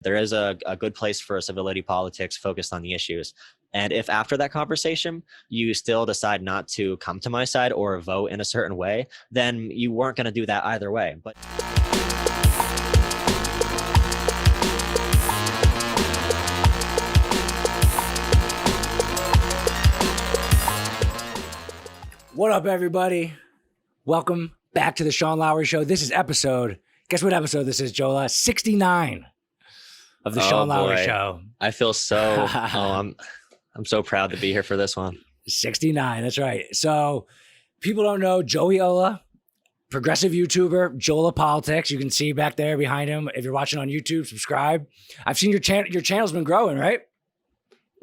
There is a good place for civility politics focused on the issues. And if after that conversation, you still decide not to come to my side or vote in a certain way, then you weren't going to do that either way. But what up, everybody? Welcome back to the Sean Lowery Show. This is guess what episode this is, Jolah? 69 of the Sean Lowery Show. I feel so, I'm so proud to be here for this one. 69, that's right. So people don't know Joey Olah, progressive YouTuber, Jolah Politics. You can see back there behind him. If you're watching on YouTube, subscribe. I've seen your channel's been growing, right?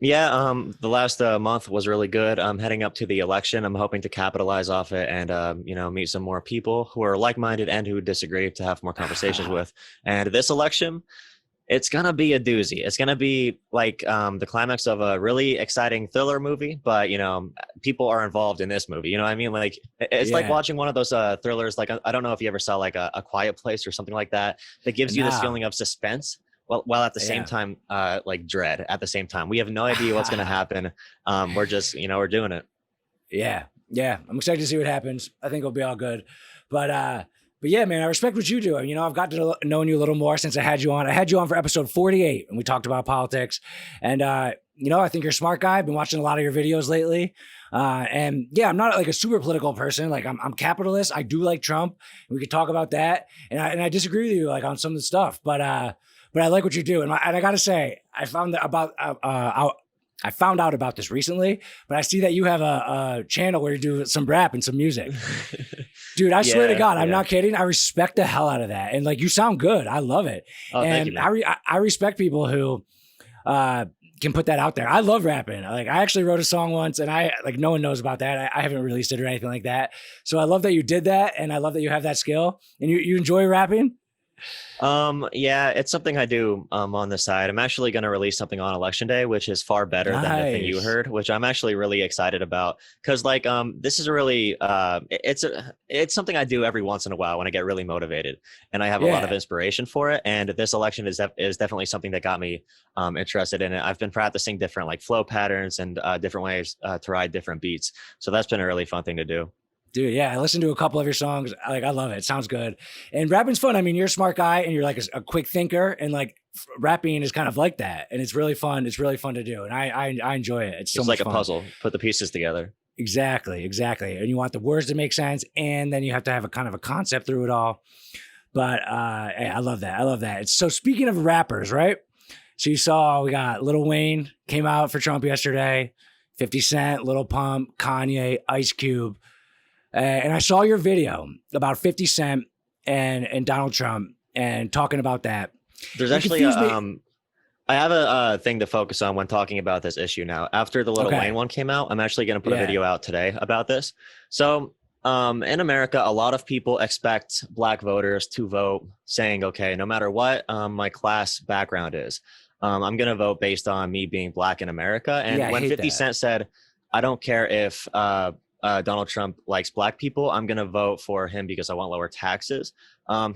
Yeah, the last month was really good. I'm heading up to the election. I'm hoping to capitalize off it and, meet some more people who are like-minded and who disagree to have more conversations with. And this election, it's going to be a doozy. It's going to be like the climax of a really exciting thriller movie, but, people are involved in this movie. You know what I mean? Like, it's like watching one of those thrillers. Like, I don't know if you ever saw like a Quiet Place or something like that gives you this feeling of suspense. While at the same time, like dread at the same time. We have no idea what's going to happen. We're just, we're doing it. Yeah. I'm excited to see what happens. I think it'll be all good. But yeah, man, I respect what you do. I've got to know you a little more since I had you on. I had you on for episode 48 and we talked about politics. And, I think you're a smart guy. I've been watching a lot of your videos lately. And yeah, I'm not like a super political person. Like I'm capitalist. I do like Trump. We could talk about that. And I disagree with you like on some of the stuff, but I like what you do. And I got to say, I found out about this recently, but I see that you have a channel where you do some rap and some music. Dude, I swear to God, I'm not kidding. I respect the hell out of that. And like, you sound good. I love it. Oh, and thank you, I respect people who can put that out there. I love rapping. Like I actually wrote a song once and no one knows about that. I haven't released it or anything like that. So I love that you did that. And I love that you have that skill and you enjoy rapping. Yeah, it's something I do on the side. I'm actually going to release something on election day, which is far better than the thing you heard, which I'm actually really excited about because this is a really it's something I do every once in a while when I get really motivated and I have a lot of inspiration for it. And this election is definitely something that got me interested in it. I've been practicing different like flow patterns and different ways to ride different beats. So that's been a really fun thing to do. Dude, yeah, I listened to a couple of your songs. Like, I love it. It sounds good. And rapping's fun. I mean, you're a smart guy and you're like a quick thinker and like rapping is kind of like that. And it's really fun. It's really fun to do. And I enjoy it. It's so much like fun. A puzzle. Put the pieces together. Exactly. And you want the words to make sense. And then you have to have a kind of a concept through it all. But hey, I love that. So speaking of rappers, right? So you saw we got Lil Wayne came out for Trump yesterday. 50 Cent, Lil Pump, Kanye, Ice Cube. And I saw your video about 50 Cent and Donald Trump and talking about that. There's actually I have a thing to focus on when talking about this issue now. After the Lil Wayne one came out, I'm actually going to put a video out today about this. So in America, a lot of people expect Black voters to vote saying, okay, no matter what my class background is, I'm going to vote based on me being Black in America. And when 50 Cent said, I don't care if Donald Trump likes Black people, I'm going to vote for him because I want lower taxes.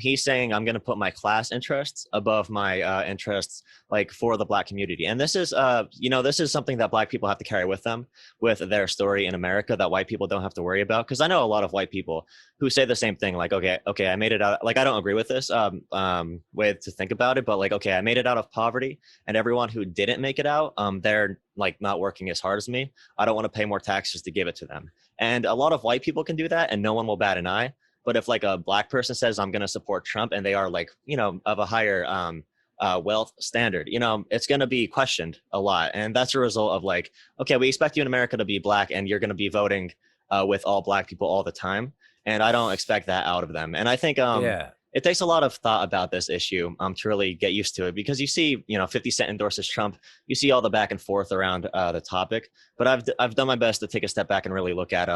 He's saying I'm going to put my class interests above my interests, like for the Black community. And this is, this is something that Black people have to carry with them, with their story in America that white people don't have to worry about. Because I know a lot of white people who say the same thing, like, okay, I made it out. Like, I don't agree with this way to think about it, but like, okay, I made it out of poverty, and everyone who didn't make it out, they're like not working as hard as me. I don't want to pay more taxes to give it to them. And a lot of white people can do that, and no one will bat an eye. But if like a Black person says, I'm going to support Trump, and they are like, of a higher wealth standard, it's going to be questioned a lot. And that's a result of like, okay, we expect you in America to be Black and you're going to be voting with all Black people all the time. And I don't expect that out of them. And I think it takes a lot of thought about this issue to really get used to it, because you see, 50 Cent endorses Trump. You see all the back and forth around the topic. But I've done my best to take a step back and really look at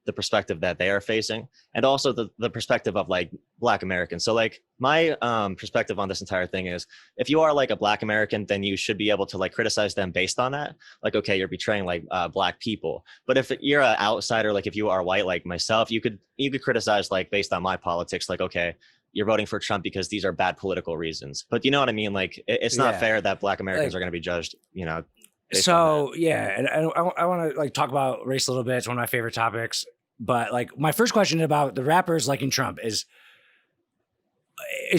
the perspective that they are facing, and also the perspective of like Black Americans. So like my perspective on this entire thing is, if you are like a Black American, then you should be able to like criticize them based on that. Like, okay, you're betraying like Black people. But if you're an outsider, like if you are white like myself, you could criticize like based on my politics, like, okay, you're voting for Trump because these are bad political reasons. But you know what I mean? Like it's not fair that Black Americans are going to be judged, So yeah, and I want to like talk about race a little bit. It's one of my favorite topics. But like my first question about the rappers liking Trump is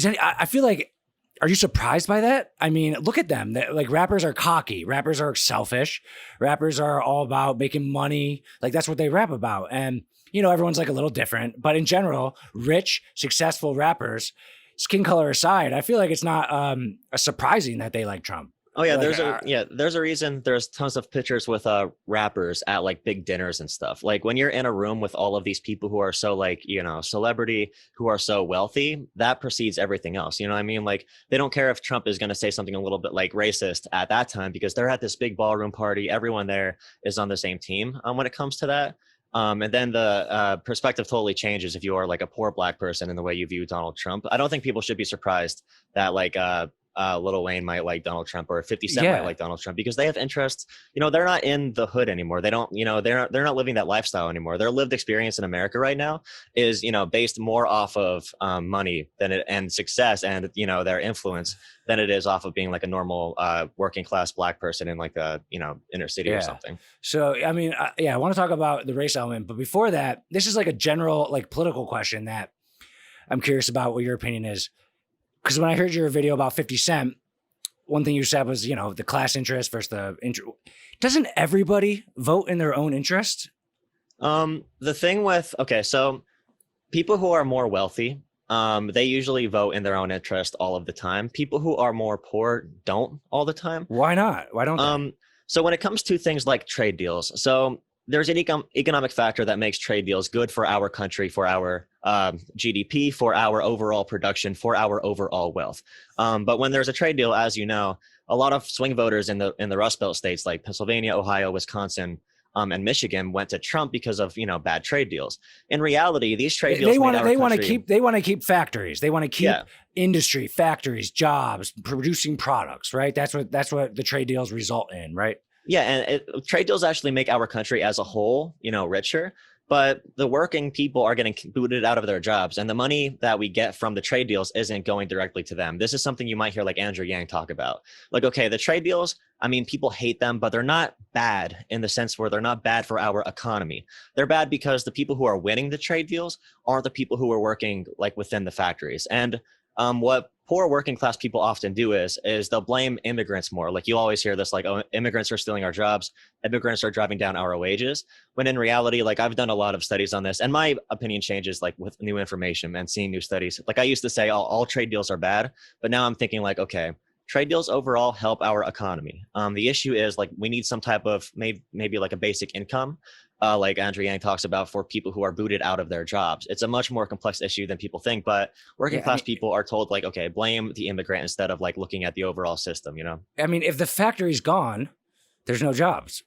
I feel like, are you surprised by that? I mean, look at them. Like rappers are cocky. Rappers are selfish. Rappers are all about making money. Like that's what they rap about. And everyone's like a little different. But in general, rich, successful rappers, skin color aside, I feel like it's not surprising that they like Trump. Oh yeah, there's a reason there's tons of pictures with rappers at like big dinners and stuff. Like when you're in a room with all of these people who are so like, celebrity, who are so wealthy, that precedes everything else. You know what I mean? Like they don't care if Trump is going to say something a little bit like racist at that time because they're at this big ballroom party. Everyone there is on the same team when it comes to that. And then the perspective totally changes if you are like a poor Black person in the way you view Donald Trump. I don't think people should be surprised that like Lil Wayne might like Donald Trump or 50 Cent might like Donald Trump because they have interests. They're not in the hood anymore. They don't, they're not living that lifestyle anymore. Their lived experience in America right now is, based more off of money and success and, their influence than it is off of being like a normal working class Black person in like a, inner city or something. So, I mean, I want to talk about the race element, but before that, this is like a general like political question that I'm curious about what your opinion is. Because when I heard your video about 50 Cent, one thing you said was, the class interest versus the interest. Doesn't everybody vote in their own interest? The thing with, so people who are more wealthy, they usually vote in their own interest all of the time. People who are more poor don't all the time. Why not? Why don't they? So when it comes to things like trade deals, so there's an economic factor that makes trade deals good for our country, for our GDP, for our overall production, for our overall wealth. But when there's a trade deal, as you know, a lot of swing voters in the Rust Belt states like Pennsylvania, Ohio, Wisconsin, and Michigan went to Trump because of bad trade deals. In reality, these trade deals they want to keep factories. They want to keep industry, factories, jobs, producing products. Right. That's what the trade deals result in. Right. Yeah, and trade deals actually make our country as a whole, richer. But the working people are getting booted out of their jobs, and the money that we get from the trade deals isn't going directly to them. This is something you might hear like Andrew Yang talk about. Like, okay, the trade deals, I mean, people hate them, but they're not bad in the sense where they're not bad for our economy. They're bad because the people who are winning the trade deals aren't the people who are working like within the factories. And what poor working class people often do is they'll blame immigrants more. Like you always hear this, like, oh, immigrants are stealing our jobs. Immigrants are driving down our wages. When in reality, like I've done a lot of studies on this and my opinion changes like with new information and seeing new studies. Like I used to say all trade deals are bad, but now I'm thinking like, okay, trade deals overall help our economy. The issue is like we need some type of maybe like a basic income. Like Andrew Yang talks about for people who are booted out of their jobs. It's a much more complex issue than people think, but working class people are told like, okay, blame the immigrant instead of like looking at the overall system, I mean, if the factory's gone, there's no jobs.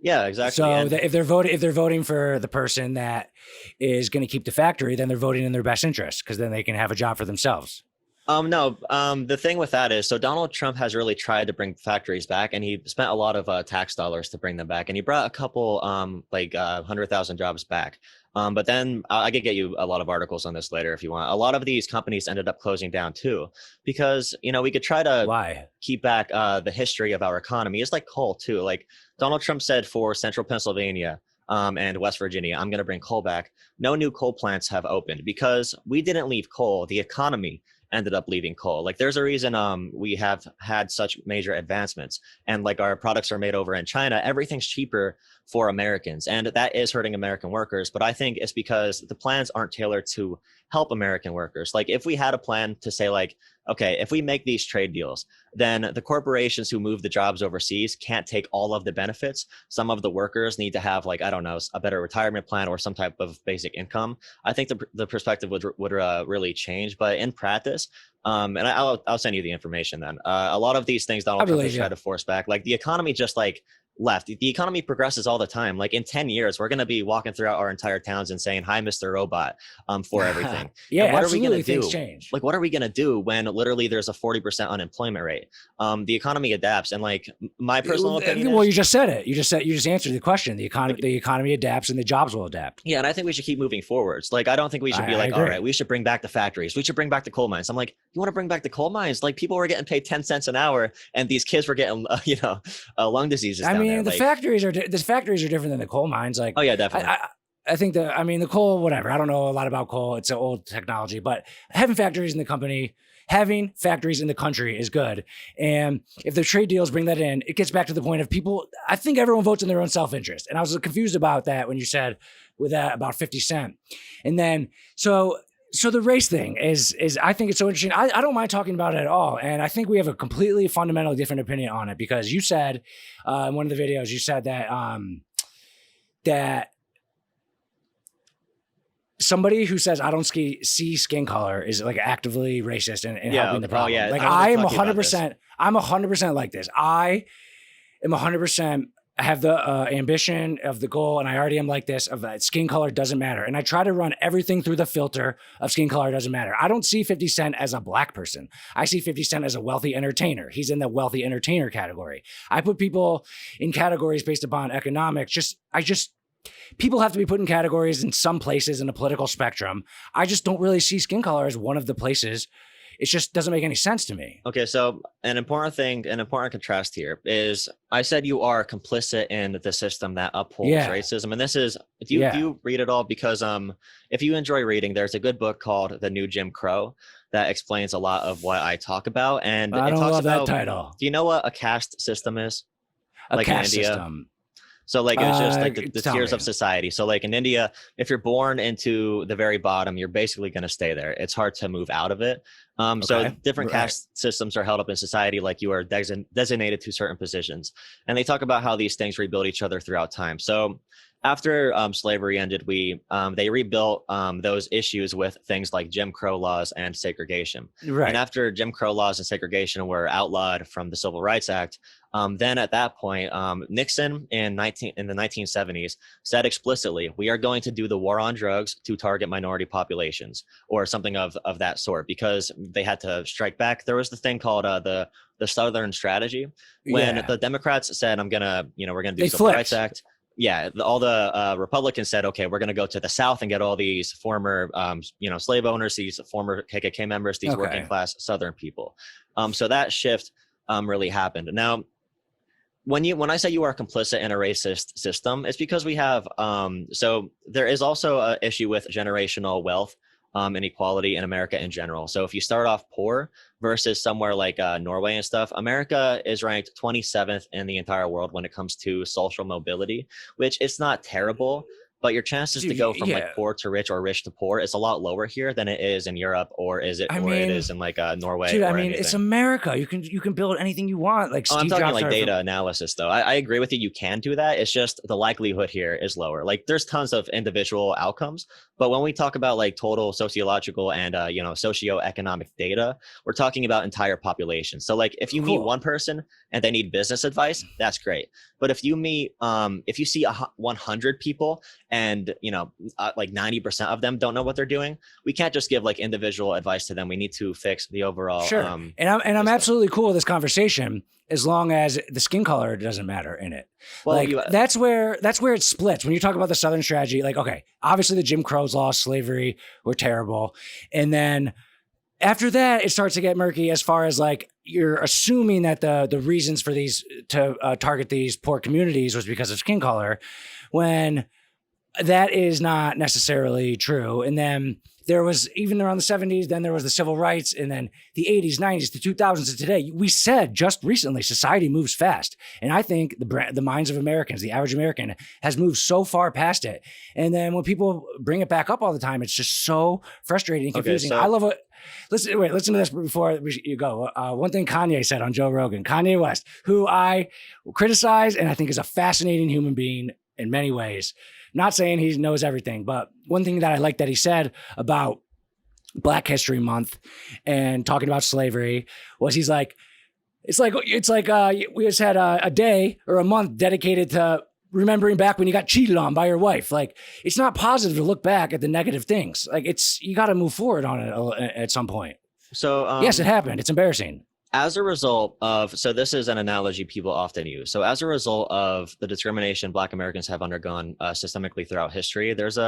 Yeah, exactly. So if they're voting for the person that is going to keep the factory, then they're voting in their best interest because then they can have a job for themselves. No, the thing with that is, so Donald Trump has really tried to bring factories back, and he spent a lot of tax dollars to bring them back, and he brought a couple, 100,000 jobs back. But then I could get you a lot of articles on this later if you want. A lot of these companies ended up closing down too, because, we could try to keep back the history of our economy. It's like coal too. Like Donald Trump said for central Pennsylvania, and West Virginia, I'm going to bring coal back. No new coal plants have opened because we didn't leave coal. The economy ended up leaving coal. Like there's a reason we have had such major advancements, and like our products are made over in China. Everything's cheaper for Americans, and that is hurting American workers. But I think it's because the plans aren't tailored to help American workers. Like if we had a plan to say like, okay, if we make these trade deals, then the corporations who move the jobs overseas can't take all of the benefits. Some of the workers need to have like, I don't know, a better retirement plan or some type of basic income. I think the perspective would really change. But in practice, and I'll send you the information then. A lot of these things Donald Trump has tried to force back. Like the economy just like left. The economy progresses all the time. Like in 10 years, we're going to be walking throughout our entire towns and saying, "Hi, Mr. Robot," for everything. Yeah, and what absolutely. are we going to do? Things change. Like, what are we going to do when literally there's a 40% unemployment rate? The economy adapts, and like my personal opinion. Well, you just said it. You just answered the question. The economy adapts, and the jobs will adapt. Yeah, and I think we should keep moving forwards. Like, I don't think we should be like, all right, we should bring back the factories. We should bring back the coal mines. I'm like, you want to bring back the coal mines? Like, people were getting paid 10 cents an hour, and these kids were getting, lung diseases. I mean, the like, factories are different than the coal mines. Like, oh yeah, definitely. I think the coal, whatever. I don't know a lot about coal. It's an old technology, but having factories in the country is good. And if the trade deals bring that in, it gets back to the point of people. I think everyone votes in their own self-interest. And I was confused about that when you said with that about 50 Cent. And then, so the race thing is I think it's so interesting. I don't mind talking about it at all. And I think we have a completely fundamentally different opinion on it, because you said in one of the videos, you said that that somebody who says I don't see skin color is like actively racist and helping the problem. Yeah. Like I am 100%. I'm 100% like this. I am 100%. I have the ambition of the goal, and I already am like this, of that skin color doesn't matter. And I try to run everything through the filter of skin color doesn't matter. I don't see 50 Cent as a black person. I see 50 Cent as a wealthy entertainer. He's in the wealthy entertainer category. I put people in categories based upon economics. People have to be put in categories in some places in the political spectrum. I just don't really see skin color as one of the places. It just doesn't make any sense to me. Okay, so an important contrast here is I said you are complicit in the system that upholds racism. And this is, do you read it all? Because if you enjoy reading, there's a good book called The New Jim Crow that explains a lot of what I talk about. And I don't love that title. Do you know what a caste system is? A caste system. So like it's just like the tiers of society. So like in India, if you're born into the very bottom, you're basically going to stay there. It's hard to move out of it. So different caste systems are held up in society, like you are designated to certain positions. And they talk about how these things rebuild each other throughout time. So after slavery ended, they rebuilt those issues with things like Jim Crow laws and segregation. Right. And after Jim Crow laws and segregation were outlawed from the Civil Rights Act, then at that point, Nixon in the 1970s said explicitly, we are going to do the war on drugs to target minority populations or something of that sort, because they had to strike back. There was the thing called the Southern Strategy, when the Democrats said, we're going to do the Civil Rights Act. Yeah, all the Republicans said, okay, we're going to go to the South and get all these former, slave owners, these former KKK members, these working class Southern people. So that shift really happened. Now, when I say you are complicit in a racist system, it's because we have, so there is also an issue with generational wealth inequality in America in general. So if you start off poor versus somewhere like Norway and stuff, America is ranked 27th in the entire world when it comes to social mobility, which is not terrible. But your chances to go from like poor to rich or rich to poor is a lot lower here than it is in Europe, or it is in like Norway. Dude, it's America. You can build anything you want. Like I'm talking like data analysis, though. I agree with you. You can do that. It's just the likelihood here is lower. Like there's tons of individual outcomes, but when we talk about like total sociological and socioeconomic data, we're talking about entire populations. So like if you meet one person and they need business advice, that's great. But if you see 100 people and like 90% of them don't know what they're doing, we can't just give like individual advice to them. We need to fix the overall. Sure. I'm absolutely cool with this conversation as long as the skin color doesn't matter in it. Well, like, that's where it splits. When you talk about the Southern strategy, like, okay, obviously the Jim Crow's laws, slavery were terrible. And then after that, it starts to get murky as far as like, you're assuming that the reasons for these to target these poor communities was because of skin color, when that is not necessarily true. And then there was, even around the 70s, then there was the civil rights, and then the 80s, 90s, the 2000s, and today. We said just recently, society moves fast. And I think the minds of Americans, the average American, has moved so far past it. And then when people bring it back up all the time, it's just so frustrating and confusing. I love it. Listen to this before you go. One thing Kanye said on Joe Rogan, Kanye West, who I criticize and I think is a fascinating human being in many ways. Not saying he knows everything, but one thing that I like that he said about Black History Month and talking about slavery was, he's like, It's like we just had a day or a month dedicated to remembering back when you got cheated on by your wife. Like, it's not positive to look back at the negative things. Like, you got to move forward on it at some point. So yes, it happened. It's embarrassing. As a result of, so this is an analogy people often use. So as a result of the discrimination Black Americans have undergone systemically throughout history, there's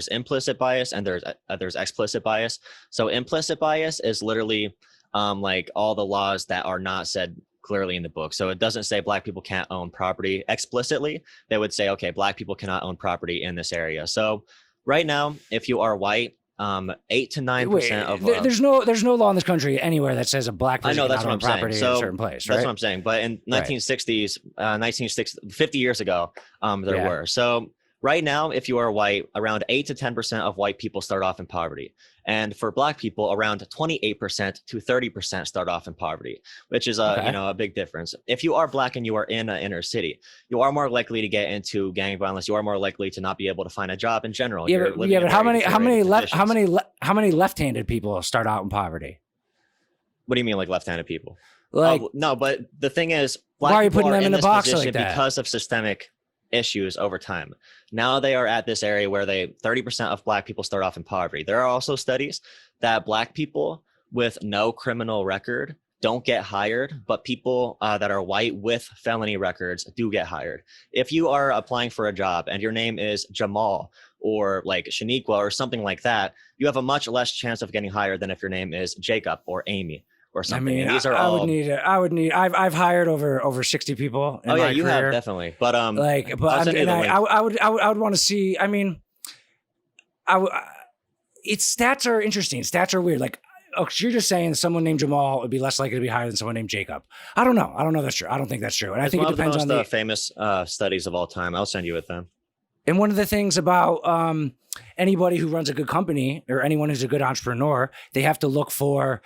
implicit bias and there's explicit bias. So implicit bias is literally like all the laws that are not said clearly in the book. So it doesn't say Black people can't own property explicitly. They would say, okay, Black people cannot own property in this area. So right now, if you are white, 8 to 9% of there's no law in this country anywhere that says a Black person cannot own property in a certain place. Right? That's what I'm saying. But in 1960s, 50 years ago, there were. So right now, if you are white, around 8 to 10% of white people start off in poverty. And for Black people, around 28% to 30% start off in poverty, which is a big difference. If you are Black and you are in an inner city, you are more likely to get into gang violence. You are more likely to not be able to find a job in general. But how many left-handed people start out in poverty? What do you mean, like left-handed people? Like, no, but the thing is, Black why are you people putting them in the box position like that? Because of systemic issues over time. Now they are at this area where 30% of Black people start off in poverty. There are also studies that Black people with no criminal record don't get hired, but people that are white with felony records do get hired. If you are applying for a job and your name is Jamal or like Shaniqua or something like that, you have a much less chance of getting hired than if your name is Jacob or Amy or something. I mean, I've hired over 60 people in my career. You have definitely. But I would want to see, I mean, stats are interesting. Stats are weird. Like, you're just saying someone named Jamal would be less likely to be hired than someone named Jacob. I don't know. That's true. I don't think that's true. And I think it depends on the famous studies of all time. I'll send you with them. And one of the things about anybody who runs a good company or anyone who's a good entrepreneur, they have to look for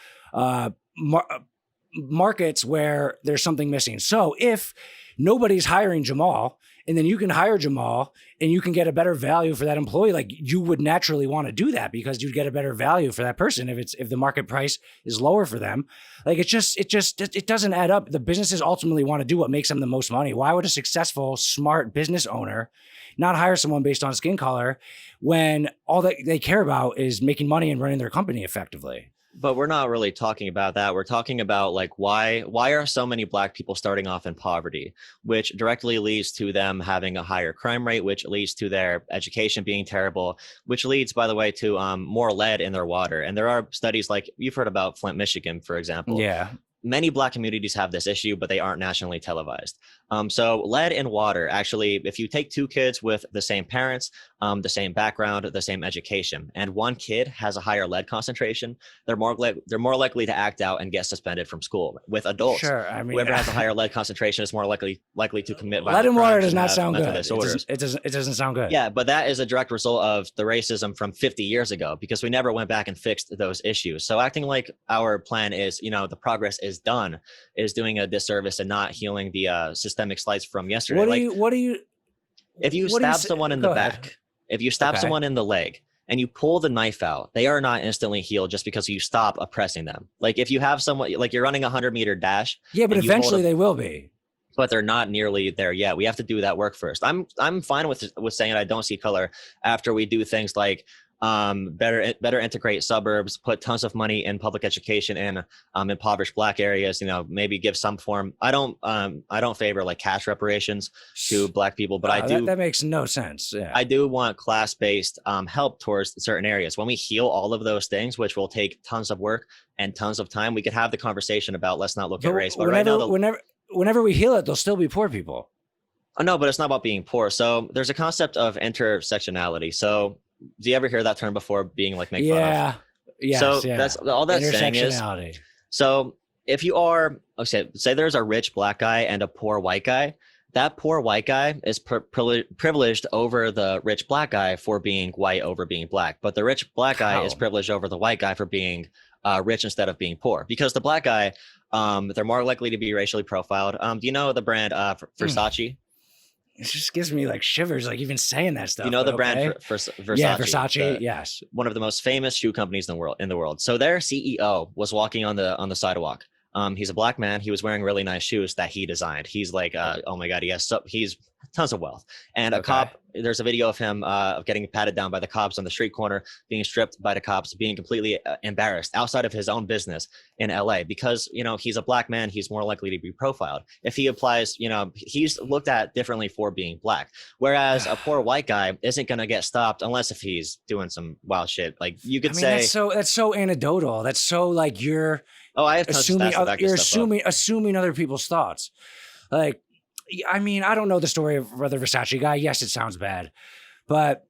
markets where there's something missing. So if nobody's hiring Jamal, and then you can hire Jamal and you can get a better value for that employee, like, you would naturally want to do that because you'd get a better value for that person if the market price is lower for them. Like, it doesn't add up. The businesses ultimately want to do what makes them the most money. Why would a successful, smart business owner not hire someone based on skin color when all that they care about is making money and running their company effectively? But we're not really talking about that. We're talking about, like, why are so many Black people starting off in poverty, which directly leads to them having a higher crime rate, which leads to their education being terrible, which leads, by the way, to more lead in their water. And there are studies, like you've heard about Flint, Michigan, for example. Yeah. Many Black communities have this issue, but they aren't nationally televised. So lead in water, actually, if you take two kids with the same parents, the same background, the same education, and one kid has a higher lead concentration, they're more likely to act out and get suspended from school. With adults, sure, I mean, whoever has a higher lead concentration is more likely to commit violent lead in water does not crimes sound good. It doesn't sound good. Yeah, but that is a direct result of the racism from 50 years ago, because we never went back and fixed those issues. So acting like our plan is, the progress is done, is doing a disservice and not healing the systemic slights from yesterday. If you stab someone in the back, if you stab someone in the leg and you pull the knife out, they are not instantly healed just because you stop oppressing them. Like, if you have someone, like, you're running a 100-meter dash. Yeah, but eventually they will be. But they're not nearly there yet. We have to do that work first. I'm fine with saying I don't see color after we do things like better integrate suburbs, put tons of money in public education in impoverished Black areas, maybe give some form. I don't favor like cash reparations to Black people, but I do. That makes no sense. Yeah. I do want class-based help towards certain areas. When we heal all of those things, which will take tons of work and tons of time, we could have the conversation about, let's not look at race. But whenever we heal it, there'll still be poor people. Oh, no, but it's not about being poor. So there's a concept of intersectionality. So do you ever hear that term before, being like make fun of? Yeah. So that's all that's saying is, so if you are, say there's a rich Black guy and a poor white guy, that poor white guy is privileged over the rich Black guy for being white over being Black. But the rich Black guy is privileged over the white guy for being rich instead of being poor. Because the Black guy, they're more likely to be racially profiled. Do you know the brand Versace? It just gives me like shivers, like even saying that stuff. You know the brand Versace? Yeah, Versace. Yes, one of the most famous shoe companies in the world. So their CEO was walking on the sidewalk He's a black man. He was wearing really nice shoes that he designed. He's like, oh my God, he's tons of wealth. And a cop, there's a video of him of getting patted down by the cops on the street corner, being stripped by the cops, being completely embarrassed outside of his own business in LA because, he's a black man. He's more likely to be profiled. If he applies, he's looked at differently for being black. Whereas a poor white guy isn't going to get stopped unless if he's doing some wild shit. Like you could say. That's so anecdotal. That's so like you're. Oh, I have assuming other people's thoughts. Like, I mean, I don't know the story of Brother Versace guy. Yes, it sounds bad, but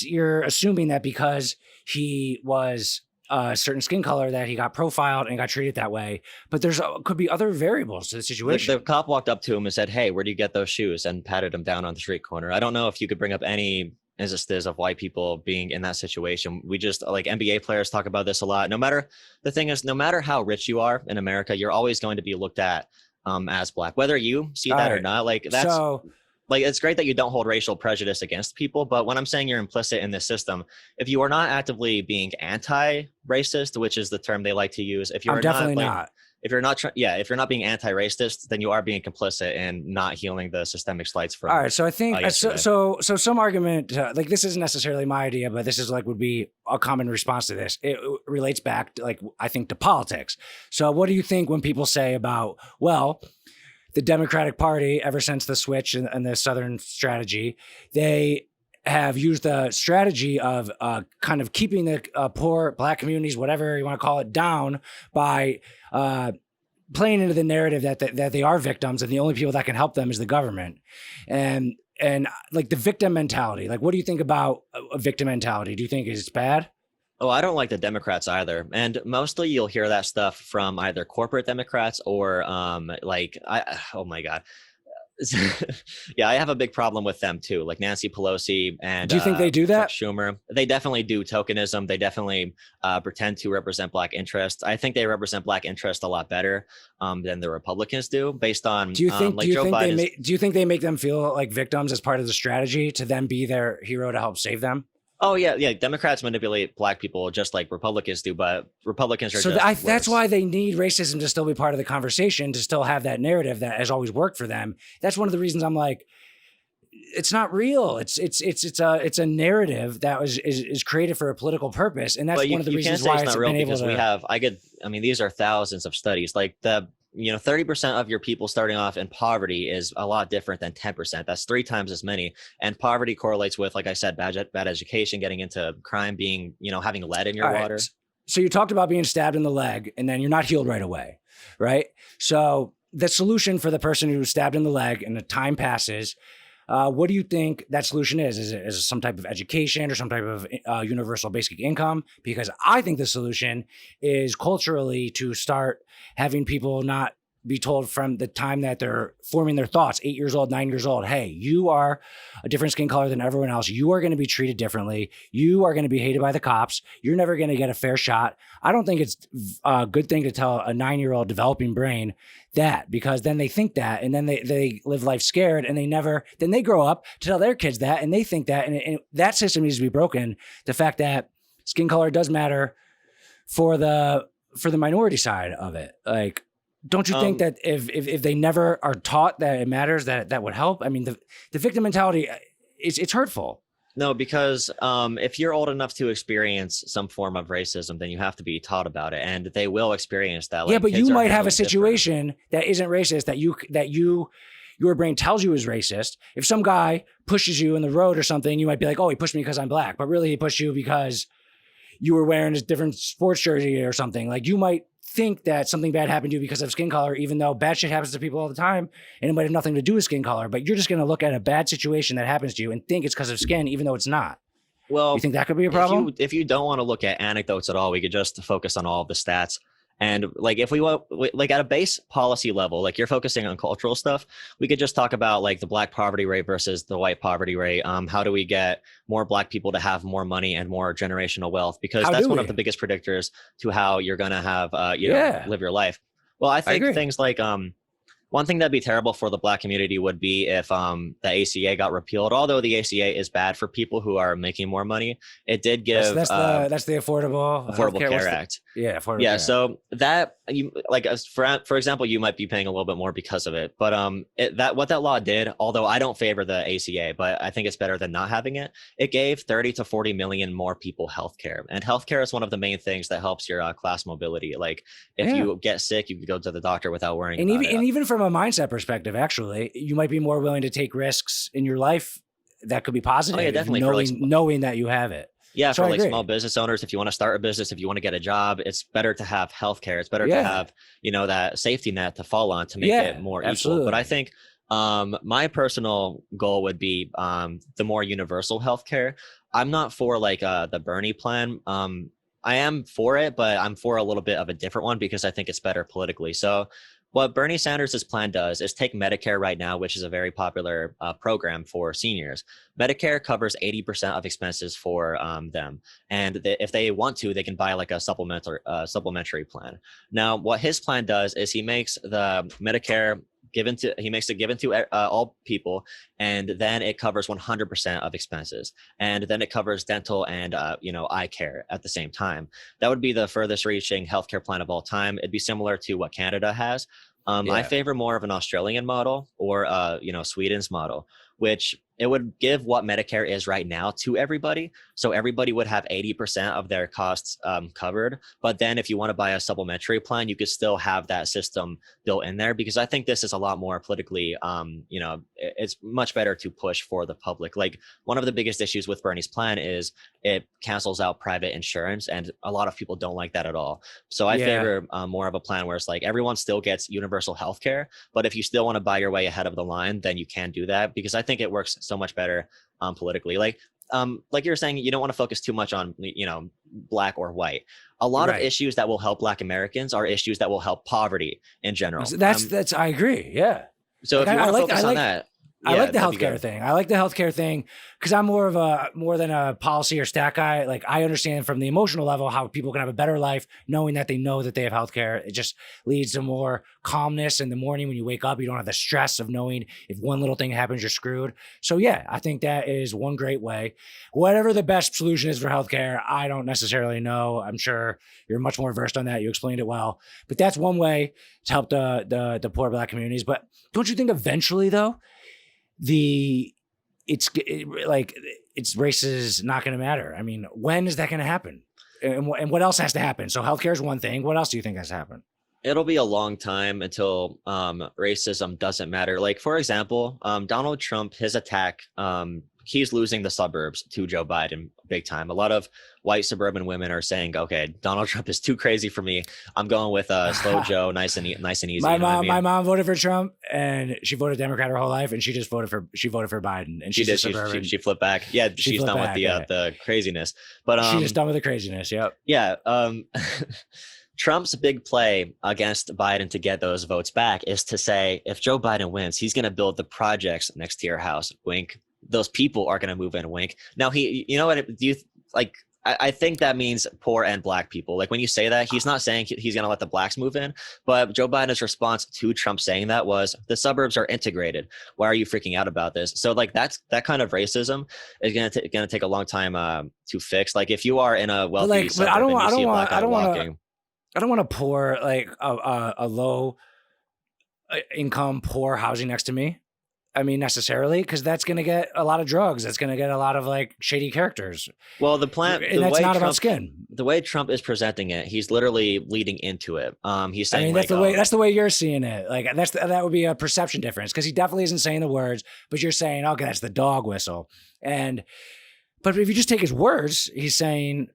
you're assuming that because he was a certain skin color that he got profiled and got treated that way. But could be other variables to the situation. The cop walked up to him and said, "Hey, where do you get those shoes?" and patted him down on the street corner. I don't know if you could bring up any instances of white people being in that situation. We just like NBA players talk about this a lot. No matter how rich you are in America, you're always going to be looked at as black, whether you see that or not. Like that's like, it's great that you don't hold racial prejudice against people. But when I'm saying you're implicit in this system, if you are not actively being anti-racist, which is the term they like to use, if you're not. If you're not being anti-racist, then you are being complicit and not healing the systemic slights from. All right, so I think so some argument like this isn't necessarily my idea, but this is like would be a common response to this. It relates back to, like, I think, to politics. So what do you think when people say about, well, the Democratic Party, ever since the switch and the Southern strategy, they have used the strategy of kind of keeping the poor black communities, whatever you want to call it, down by playing into the narrative that they are victims and the only people that can help them is the government. And like the victim mentality, like, what do you think about a victim mentality? Do you think it's bad? Oh, I don't like the Democrats either. And mostly you'll hear that stuff from either corporate Democrats or oh my God. Yeah, I have a big problem with them too, like Nancy Pelosi and do you think they do that? Schumer. They definitely do tokenism. They definitely pretend to represent black interests. I think they represent black interests a lot better than the Republicans do, based on do you think they make them feel like victims as part of the strategy to then be their hero to help save them? Oh yeah. Democrats manipulate black people just like Republicans do, but Republicans are that's why they need racism to still be part of the conversation, to still have that narrative that has always worked for them. That's one of the reasons I'm like, it's not real. It's a narrative that is created for a political purpose, and that's one of the reasons why it's not real. Because these are thousands of studies. Like 30% of your people starting off in poverty is a lot different than 10%. That's 3 times as many. And poverty correlates with, like I said, bad education, getting into crime, being, having lead in your water. So you talked about being stabbed in the leg and then you're not healed right away, right? So the solution for the person who's stabbed in the leg and the time passes, what do you think that solution is? Is it some type of education or some type of universal basic income? Because I think the solution is culturally to start having people not be told from the time that they're forming their thoughts, 8 years old, 9 years old, hey, you are a different skin color than everyone else. You are going to be treated differently. You are going to be hated by the cops. You're never going to get a fair shot. I don't think it's a good thing to tell a 9-year-old developing brain that, because then they think that, and then they live life scared, and then they grow up to tell their kids that, and they think that, and that system needs to be broken. The fact that skin color does matter for the minority side of it. Like, don't you think that if they never are taught that it matters, that would help? I mean, the victim mentality, it's hurtful. No, because if you're old enough to experience some form of racism, then you have to be taught about it, and they will experience that. Yeah, but you might have a situation that isn't racist that your brain tells you is racist. If some guy pushes you in the road or something, you might be like, oh, he pushed me because I'm black, but really he pushed you because you were wearing a different sports jersey or something. Like, you might think that something bad happened to you because of skin color, even though bad shit happens to people all the time and it might have nothing to do with skin color, but you're just going to look at a bad situation that happens to you and think it's because of skin, even though it's not. Well, you think that could be a problem? If you don't want to look at anecdotes at all, we could just focus on all of the stats. And like, if we want, like, at a base policy level, like you're focusing on cultural stuff, we could just talk about like the black poverty rate versus the white poverty rate. How do we get more black people to have more money and more generational wealth? Because that's one of the biggest predictors to how you're going to have, live your life. Well, I think things like, One thing that'd be terrible for the Black community would be if the ACA got repealed. Although the ACA is bad for people who are making more money, it did give that's the Affordable Care Act. Affordable Yeah, Care. so that you like for example, you might be paying a little bit more because of it. But what that law did, although I don't favor the ACA, but I think it's better than not having it. It gave 30 to 40 million more people healthcare, and healthcare is one of the main things that helps your class mobility. Like if you get sick, you can go to the doctor without worrying. And even from a mindset perspective, actually, you might be more willing to take risks in your life that could be positive. Oh, yeah, definitely. Knowing that you have it. Yeah, so for like small business owners, if you want to start a business, if you want to get a job, it's better to have healthcare. It's better to have, that safety net to fall on to make it more equal. But I think my personal goal would be the more universal healthcare. I'm not for like the Bernie plan. I am for it, but I'm for a little bit of a different one because I think it's better politically. So what Bernie Sanders' plan does is take Medicare right now, which is a very popular program for seniors. Medicare covers 80% of expenses for them. And if they want to, they can buy like a supplementary plan. Now, what his plan does is he makes the Medicare given to all people, and then it covers 100% of expenses, and then it covers dental and eye care at the same time. That would be the furthest reaching healthcare plan of all time. It'd be similar to what Canada has. I favor more of an Australian model or Sweden's model, which it would give what Medicare is right now to everybody. So everybody would have 80% of their costs covered. But then if you want to buy a supplementary plan, you could still have that system built in there, because I think this is a lot more politically, it's much better to push for the public. Like one of the biggest issues with Bernie's plan is it cancels out private insurance, and a lot of people don't like that at all. So I favor more of a plan where it's like everyone still gets universal health care, but if you still want to buy your way ahead of the line, then you can do that, because I think it works so much better politically. Like you were saying, you don't want to focus too much on black or white. A lot of issues that will help Black Americans are issues that will help poverty in general. That's I agree. Yeah. So if you want to focus on that. I like the healthcare thing. I like the healthcare thing because I'm more than a policy or stat guy. Like I understand from the emotional level how people can have a better life knowing that they know that they have healthcare. It just leads to more calmness in the morning when you wake up. You don't have the stress of knowing if one little thing happens, you're screwed. So yeah, I think that is one great way. Whatever the best solution is for healthcare, I don't necessarily know. I'm sure you're much more versed on that. You explained it well, but that's one way to help the poor Black communities. But don't you think eventually though, it's race is not going to matter. I mean, when is that going to happen? And what else has to happen? So healthcare is one thing. What else do you think has to happen? It'll be a long time until racism doesn't matter. Like, for example, Donald Trump, his attack, he's losing the suburbs to Joe Biden big time. A lot of white suburban women are saying, okay, Donald Trump is too crazy for me. I'm going with slow Joe, nice and easy. My mom voted for Trump, and she voted Democrat her whole life, and she voted for Biden. And she flipped back. Yeah, she's done with the craziness. But she's just done with the craziness. Yep. Yeah. Trump's big play against Biden to get those votes back is to say, if Joe Biden wins, he's going to build the projects next to your house. Wink. Those people are going to move in. Wink. Now I think that means poor and Black people. Like when you say that, he's not saying he's going to let the Blacks move in, but Joe Biden's response to Trump saying that was, the suburbs are integrated. Why are you freaking out about this? So like that kind of racism is going to take a long time to fix. Like if you are in a wealthy suburb and you see a Black guy walking. I don't want to pour like a low income poor housing next to me. I mean, necessarily, because that's going to get a lot of drugs. That's going to get a lot of like shady characters. Well, the plan, and that's not about skin. The way Trump is presenting it, he's literally leading into it. He's saying, that's the way you're seeing it. Like that would be a perception difference, because he definitely isn't saying the words, but you're saying, okay, that's the dog whistle. But if you just take his words, he's saying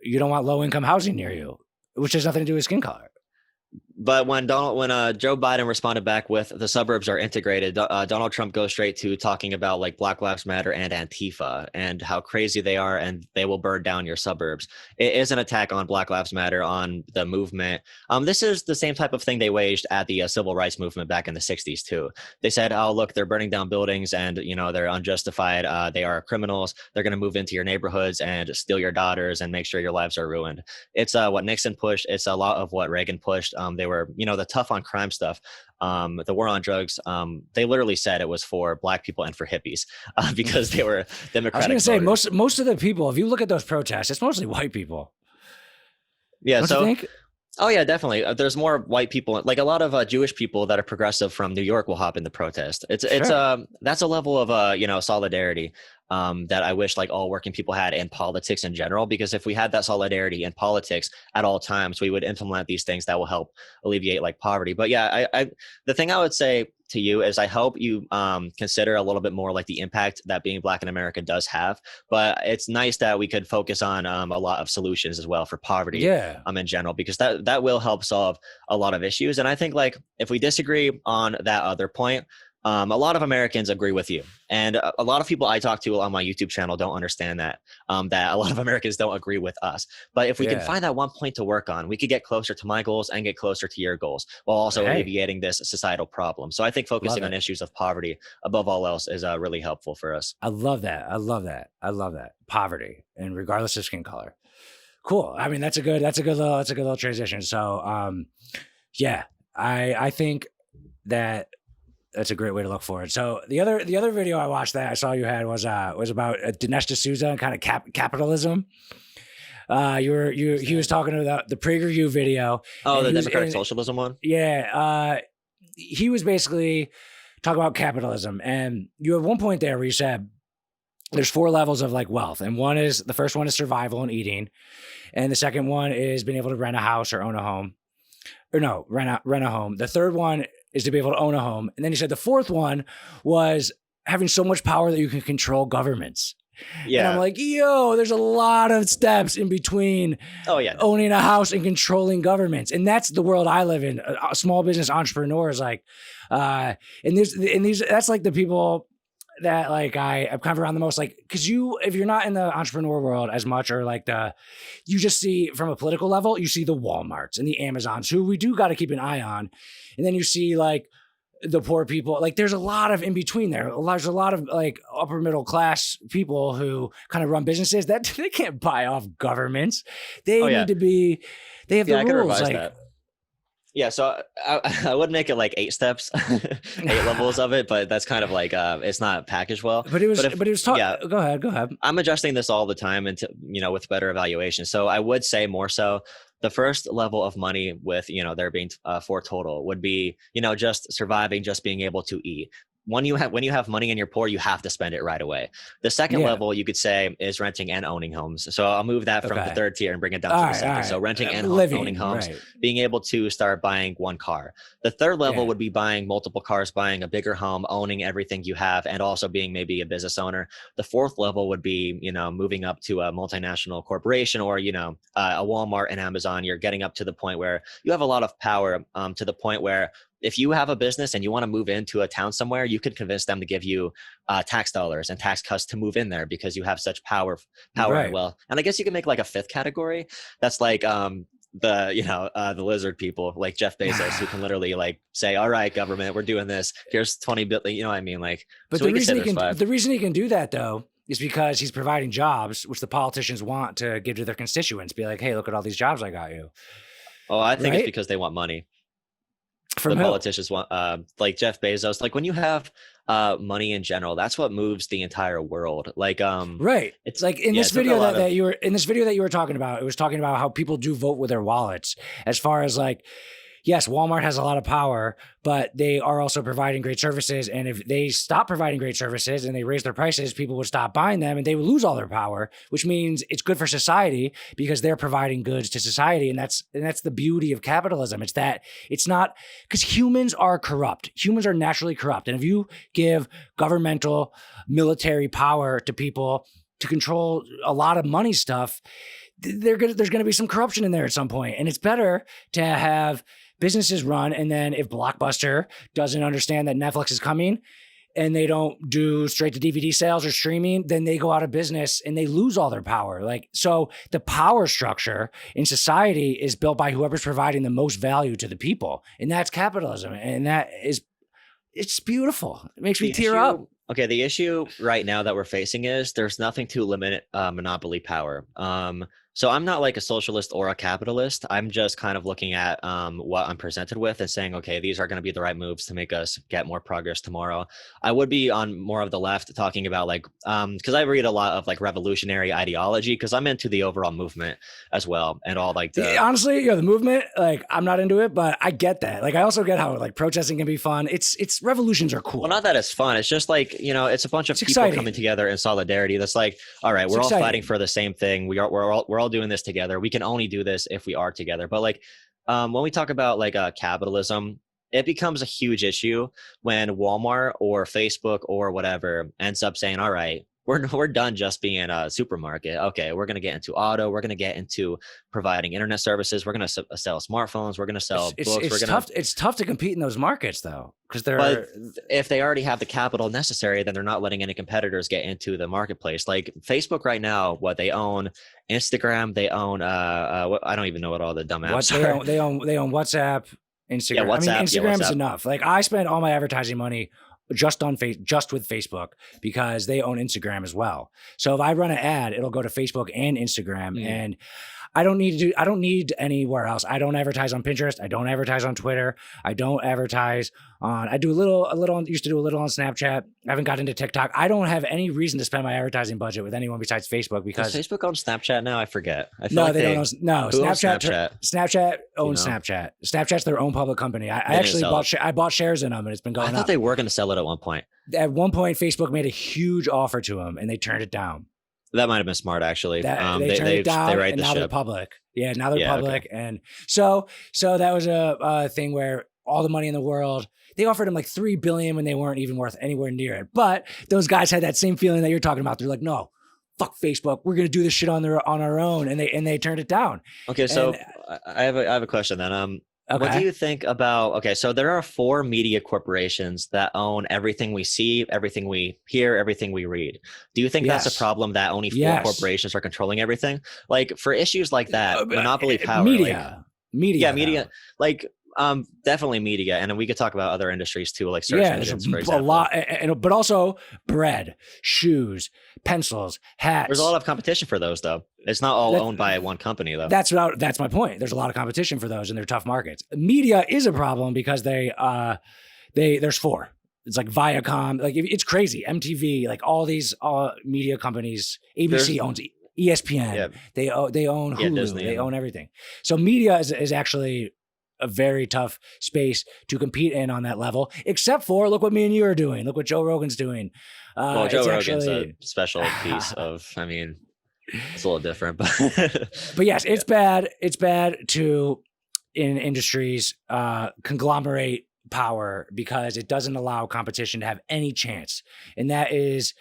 you don't want low income housing near you, which has nothing to do with skin color. But when Joe Biden responded back with the suburbs are integrated, Donald Trump goes straight to talking about like Black Lives Matter and Antifa and how crazy they are and they will burn down your suburbs. It is an attack on Black Lives Matter, on the movement. This is the same type of thing they waged at the civil rights movement back in the 60s too. They said, oh, look, they're burning down buildings and, they're unjustified. They are criminals. They're going to move into your neighborhoods and steal your daughters and make sure your lives are ruined. It's what Nixon pushed. It's a lot of what Reagan pushed. They they were, the tough on crime stuff, the war on drugs, they literally said it was for Black people and for hippies because they were Democratic. I was going to say most of the people, if you look at those protests, it's mostly white people. Yeah. Don't you think? Oh yeah, definitely. There's more white people, like a lot of Jewish people that are progressive from New York will hop in the protest. It's that's a level of solidarity that I wish like all working people had in politics in general, because if we had that solidarity in politics at all times, we would implement these things that will help alleviate like poverty. But yeah, I the thing I would say to you is I hope you consider a little bit more like the impact that being Black in America does have. But it's nice that we could focus on a lot of solutions as well for poverty in general, because that will help solve a lot of issues. And I think like if we disagree on that other point, a lot of Americans agree with you. And a lot of people I talk to on my YouTube channel don't understand that a lot of Americans don't agree with us. But if we can find that one point to work on, we could get closer to my goals and get closer to your goals while also alleviating this societal problem. So I think focusing on issues of poverty above all else is really helpful for us. I love that. Poverty, and regardless of skin color. Cool. I mean, that's a good little transition. So I think that that's a great way to look forward. So the other video I watched that I saw you had was about Dinesh D'Souza and kind of capitalism. He was talking about the PragerU video. Oh, the democratic socialism one? Yeah. He was basically talking about capitalism. And you have one point there where you said there's 4 levels of like wealth. And the first one is survival and eating. And the second one is being able to rent a house or own a home. Or no, rent a home. The third one is to be able to own a home. And then he said the fourth one was having so much power that you can control governments. Yeah. And I'm like, there's a lot of steps in between owning a house and controlling governments. And that's the world I live in. A small business entrepreneur is like, and these, that's like the people that like I'm kind of around the most, like, because if you're not in the entrepreneur world as much, or like you just see from a political level, you see the Walmarts and the Amazons, who we do got to keep an eye on. And then you see like the poor people, like there's a lot of in between there. There's a lot of like upper middle class people who kind of run businesses that they can't buy off governments. They need to be, they have the rules. Like, that. Yeah, so I would make it like 8 steps, 8 levels of it, but that's kind of like it's not packaged well. But it was talking. Yeah, go ahead. I'm adjusting this all the time into with better evaluation. So I would say more so the first level of money with there being 4 total would be just surviving, just being able to eat. When you have money and you're poor, you have to spend it right away. The second level, you could say, is renting and owning homes. So I'll move that from the third tier and bring it down to the second. So renting and owning homes, being able to start buying one car. The third level would be buying multiple cars, buying a bigger home, owning everything you have, and also being maybe a business owner. The fourth level would be, moving up to a multinational corporation or, a Walmart and Amazon. You're getting up to the point where you have a lot of power, to the point where if you have a business and you want to move into a town somewhere, you could convince them to give you tax dollars and tax cuts to move in there because you have such power and wealth. And I guess you can make like a 5th category. That's like the lizard people like Jeff Bezos, who can literally like say, all right, government, we're doing this. Here's 20 billion. You know what I mean? Like, but so the reason he can do that though is because he's providing jobs, which the politicians want to give to their constituents. Be like, hey, look at all these jobs I got you. Oh, I think it's because they want money. From the politicians want, like Jeff Bezos, like when you have money in general, that's what moves the entire world. Like, it's like in this video that you were talking about, it was talking about how people do vote with their wallets, as far as like, yes, Walmart has a lot of power, but they are also providing great services. And if they stop providing great services and they raise their prices, people would stop buying them and they would lose all their power, which means it's good for society because they're providing goods to society. And that's the beauty of capitalism. It's not because humans are corrupt. Humans are naturally corrupt. And if you give governmental military power to people to control a lot of money stuff, there's going to be some corruption in there at some point. And it's better to have businesses run. And then if Blockbuster doesn't understand that Netflix is coming and they don't do straight to DVD sales or streaming, then they go out of business and they lose all their power. Like, so the power structure in society is built by whoever's providing the most value to the people. And that's capitalism. And it's beautiful. It makes me tear up. Okay, the issue right now that we're facing is there's nothing to limit monopoly power. So I'm not like a socialist or a capitalist. I'm just kind of looking at what I'm presented with and saying, okay, these are going to be the right moves to make us get more progress tomorrow. I would be on more of the left talking about like, because I read a lot of like revolutionary ideology because I'm into the overall movement as well and all like the. Honestly, the movement, like I'm not into it, but I get that. Like I also get how like protesting can be fun. It's revolutions are cool. Well, not that it's fun. It's just like, it's a bunch of people exciting. coming together in solidarity. That's like, all right, we're all fighting for the same thing. We're all doing this together. We can only do this if we are together. But like, when we talk about like capitalism, it becomes a huge issue when Walmart or Facebook or whatever ends up saying, all right, we're done just being a supermarket. Okay, we're going to get into auto. We're going to get into providing internet services. We're going to sell smartphones. We're going to sell books. It's tough to compete in those markets though, because But if they already have the capital necessary, then they're not letting any competitors get into the marketplace. Like Facebook right now, what they own, Instagram, they own. I don't even know what all the dumb apps are. They own WhatsApp, Instagram. Yeah, WhatsApp, Instagram is enough. Like I spend all my advertising money just with Facebook because they own Instagram as well. So if I run an ad, it'll go to Facebook and Instagram, and I don't need anywhere else. I don't advertise on Pinterest. I don't advertise on Twitter. I don't advertise on, used to do a little on Snapchat. I haven't got into TikTok. I don't have any reason to spend my advertising budget with anyone besides Facebook because does Facebook own Snapchat now? I forget. They don't own, Snapchat owns Snapchat. Snapchat's their own public company. I actually bought shares in them and it's been going up. I thought they were going to sell it at one point. At one point, Facebook made a huge offer to them and they turned it down. That might have been smart, actually. They turned it down, they right and the now ship. they're public. Yeah, now they're public, okay. And so that was a thing where all the money in the world. They offered him like $3 billion when they weren't even worth anywhere near it. But those guys had that same feeling that you're talking about. They're like, no, fuck Facebook. We're gonna do this shit on our own, and they turned it down. Okay, so I have a question then. Okay. What do you think about, so there are 4 media corporations that own everything we see, everything we hear, everything we read. Do you think that's a problem that only 4 corporations are controlling everything? Like for issues like that, monopoly power. Media. Like definitely media. And then we could talk about other industries too, like search engines, for example. A lot, but also bread, shoes, pencils, hats. There's a lot of competition for those though. It's not all owned by one company though. That's my point. There's a lot of competition for those and they're tough markets. Media is a problem because there's 4. It's like Viacom, like it's crazy. MTV, like all these media companies. ABC owns ESPN. Yeah. They own Hulu. Disney, they own everything. So media is actually a very tough space to compete in on that level, except for look what me and you are doing. Look what Joe Rogan's doing. Well, Joe Rogan's a special piece of, it's a little different, but yes, it's bad. It's bad to in industries conglomerate power because it doesn't allow competition to have any chance. And that is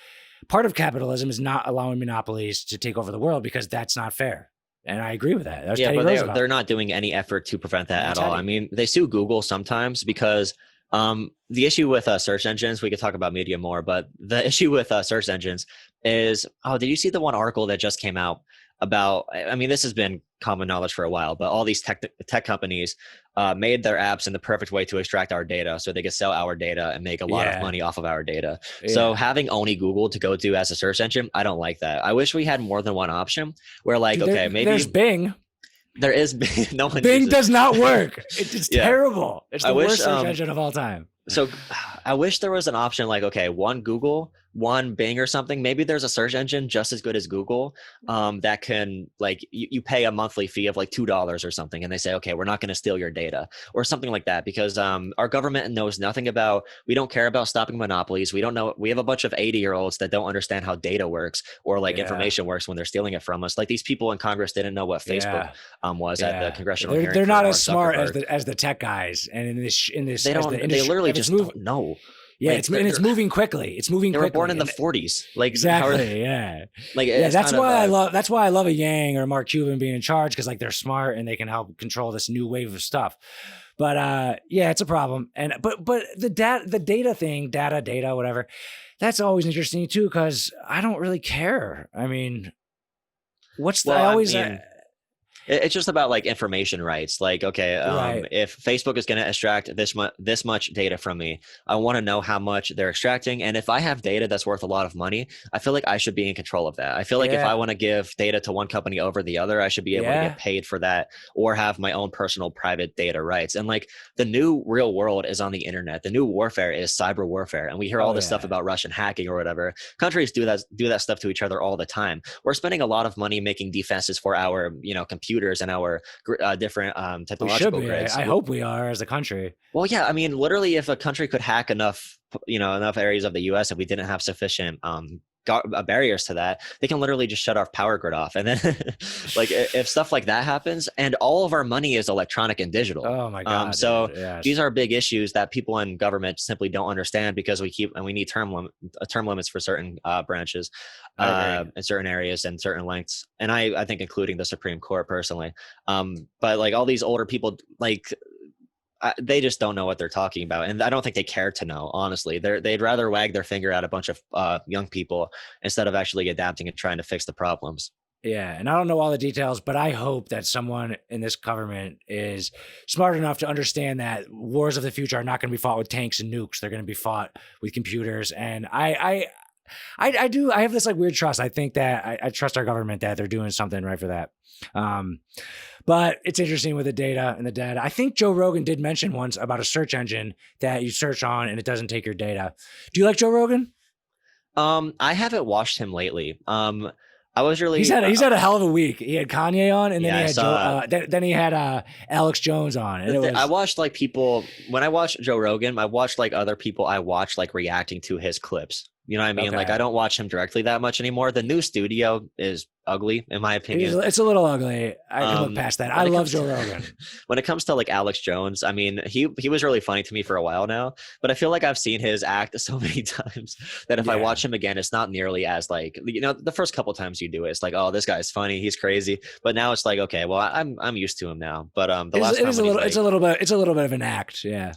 part of capitalism is not allowing monopolies to take over the world because that's not fair. And I agree with that. But they're not doing any effort to prevent that at all. They sue Google sometimes because the issue with search engines, we could talk about media more, but the issue with search engines is, did you see the one article that just came out about, this has been common knowledge for a while, but all these tech companies made their apps in the perfect way to extract our data so they could sell our data and make a lot of money off of our data. Yeah. So having only Google to go to as a search engine, I don't like that. I wish we had more than one option where maybe there's Bing. There is Bing. No one Bing does not work. It's terrible. It's the worst search engine of all time. So I wish there was an option one Google, one Bing or something. Maybe there's a search engine just as good as Google that can you pay a monthly fee of $2 or something. And they say, okay, we're not going to steal your data or something like that because our government knows nothing about, we don't care about stopping monopolies. We don't know. We have a bunch of 80-year-olds that don't understand how data works or information works when they're stealing it from us. Like these people in Congress didn't know what Facebook was at the congressional hearing. They're not as smart as the tech guys. And in this, they literally just don't know. Yeah, it's moving quickly. It's moving. They quickly. were born in the 40s. Exactly. Yeah. That's why I love a Yang or a Mark Cuban being in charge because they're smart and they can help control this new wave of stuff. But it's a problem. And but the data thing, data, whatever. That's always interesting too because I don't really care. It's just about like information rights. Like, okay, Right. if Facebook is going to extract this much data from me, I want to know how much they're extracting. And if I have data that's worth a lot of money, I feel like I should be in control of that. I feel like if I Yeah. want to give data to one company over the other, I should be able to get Yeah. paid for that or have my own personal private data rights. And like the new real world is on the internet. The new warfare is cyber warfare. And we hear all Oh this stuff yeah. about Russian hacking or whatever. Countries do that stuff to each other all the time. We're spending a lot of money making defenses for our, computers and our different We should technological be. grids. I hope we are as a country. Well, yeah, I mean, literally, if a country could hack enough areas of the U.S. if we didn't have sufficient barriers to that, they can literally just shut our power grid off. And then, like, if stuff like that happens, and all of our money is electronic and digital. Oh my God. So dude. Yes. these are big issues that people in government simply don't understand because we need term limits for certain branches in certain areas and certain lengths. And I think including the Supreme Court personally. But like all these older people, like, they just don't know what they're talking about, and I don't think they care to know. Honestly, they'd rather wag their finger at a bunch of young people instead of actually adapting and trying to fix the problems. Yeah, and I don't know all the details, but I hope that someone in this government is smart enough to understand that wars of the future are not going to be fought with tanks and nukes. They're going to be fought with computers, and I have this like weird trust. I think that I trust our government that they're doing something right for that. But it's interesting with the data and the data. I think Joe Rogan did mention once about a search engine that you search on and it doesn't take your data. Do you like Joe Rogan? I haven't watched him lately. I was really he's had a hell of a week. He had Kanye on, and then yeah, then he had Alex Jones on. And I watched like people when I watched Joe Rogan. I watched like other people. I watched like reacting to his clips. You know what I mean? Okay. Like I don't watch him directly that much anymore. The new studio is ugly, in my opinion. It's a little ugly. I can look past that. I love Joe Rogan. When it comes to like Alex Jones, I mean, he was really funny to me for a while now, but I feel like I've seen his act so many times that if I watch him again, it's not nearly as like, the first couple times you do it, it's like, oh, this guy's funny, he's crazy. But now it's like, okay, well, I'm used to him now. But it's a little bit of an act. Yeah.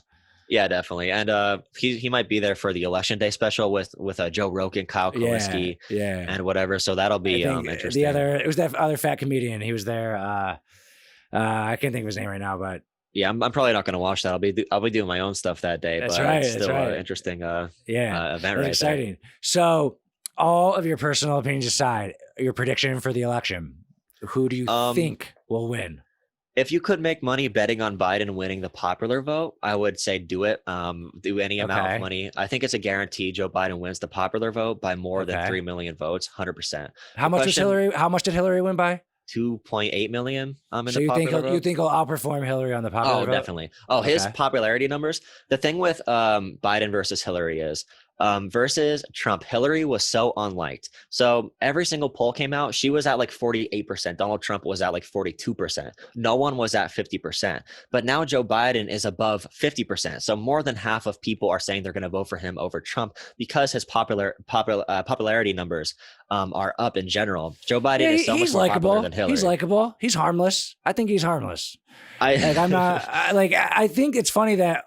Yeah, definitely. And he might be there for the election day special with Joe Rogan, Kyle Kalinske, and whatever. So that'll be interesting. It was that other fat comedian. He was there. I can't think of his name right now, but yeah, I'm probably not going to watch that. I'll be doing my own stuff that day. That's but right. It's still right. Interesting. Event That's right exciting. There. So, all of your personal opinions aside, your prediction for the election, who do you think will win? If you could make money betting on Biden winning the popular vote, I would say do it. Do any amount of money. I think it's a guarantee Joe Biden wins the popular vote by more than 3 million votes, 100%. How much did Hillary win by? 2.8 million. So you think he'll outperform Hillary on the popular vote? Oh, definitely. Oh, his popularity numbers. The thing with Biden versus Hillary is versus Trump, Hillary was so unliked. So every single poll came out, she was at like 48%. Donald Trump was at like 42%. No one was at 50%. But now Joe Biden is above 50%. So more than half of people are saying they're going to vote for him over Trump because his popularity numbers are up in general. Joe Biden is so much more popular than Hillary. He's likable. He's harmless. I think he's harmless. I think it's funny that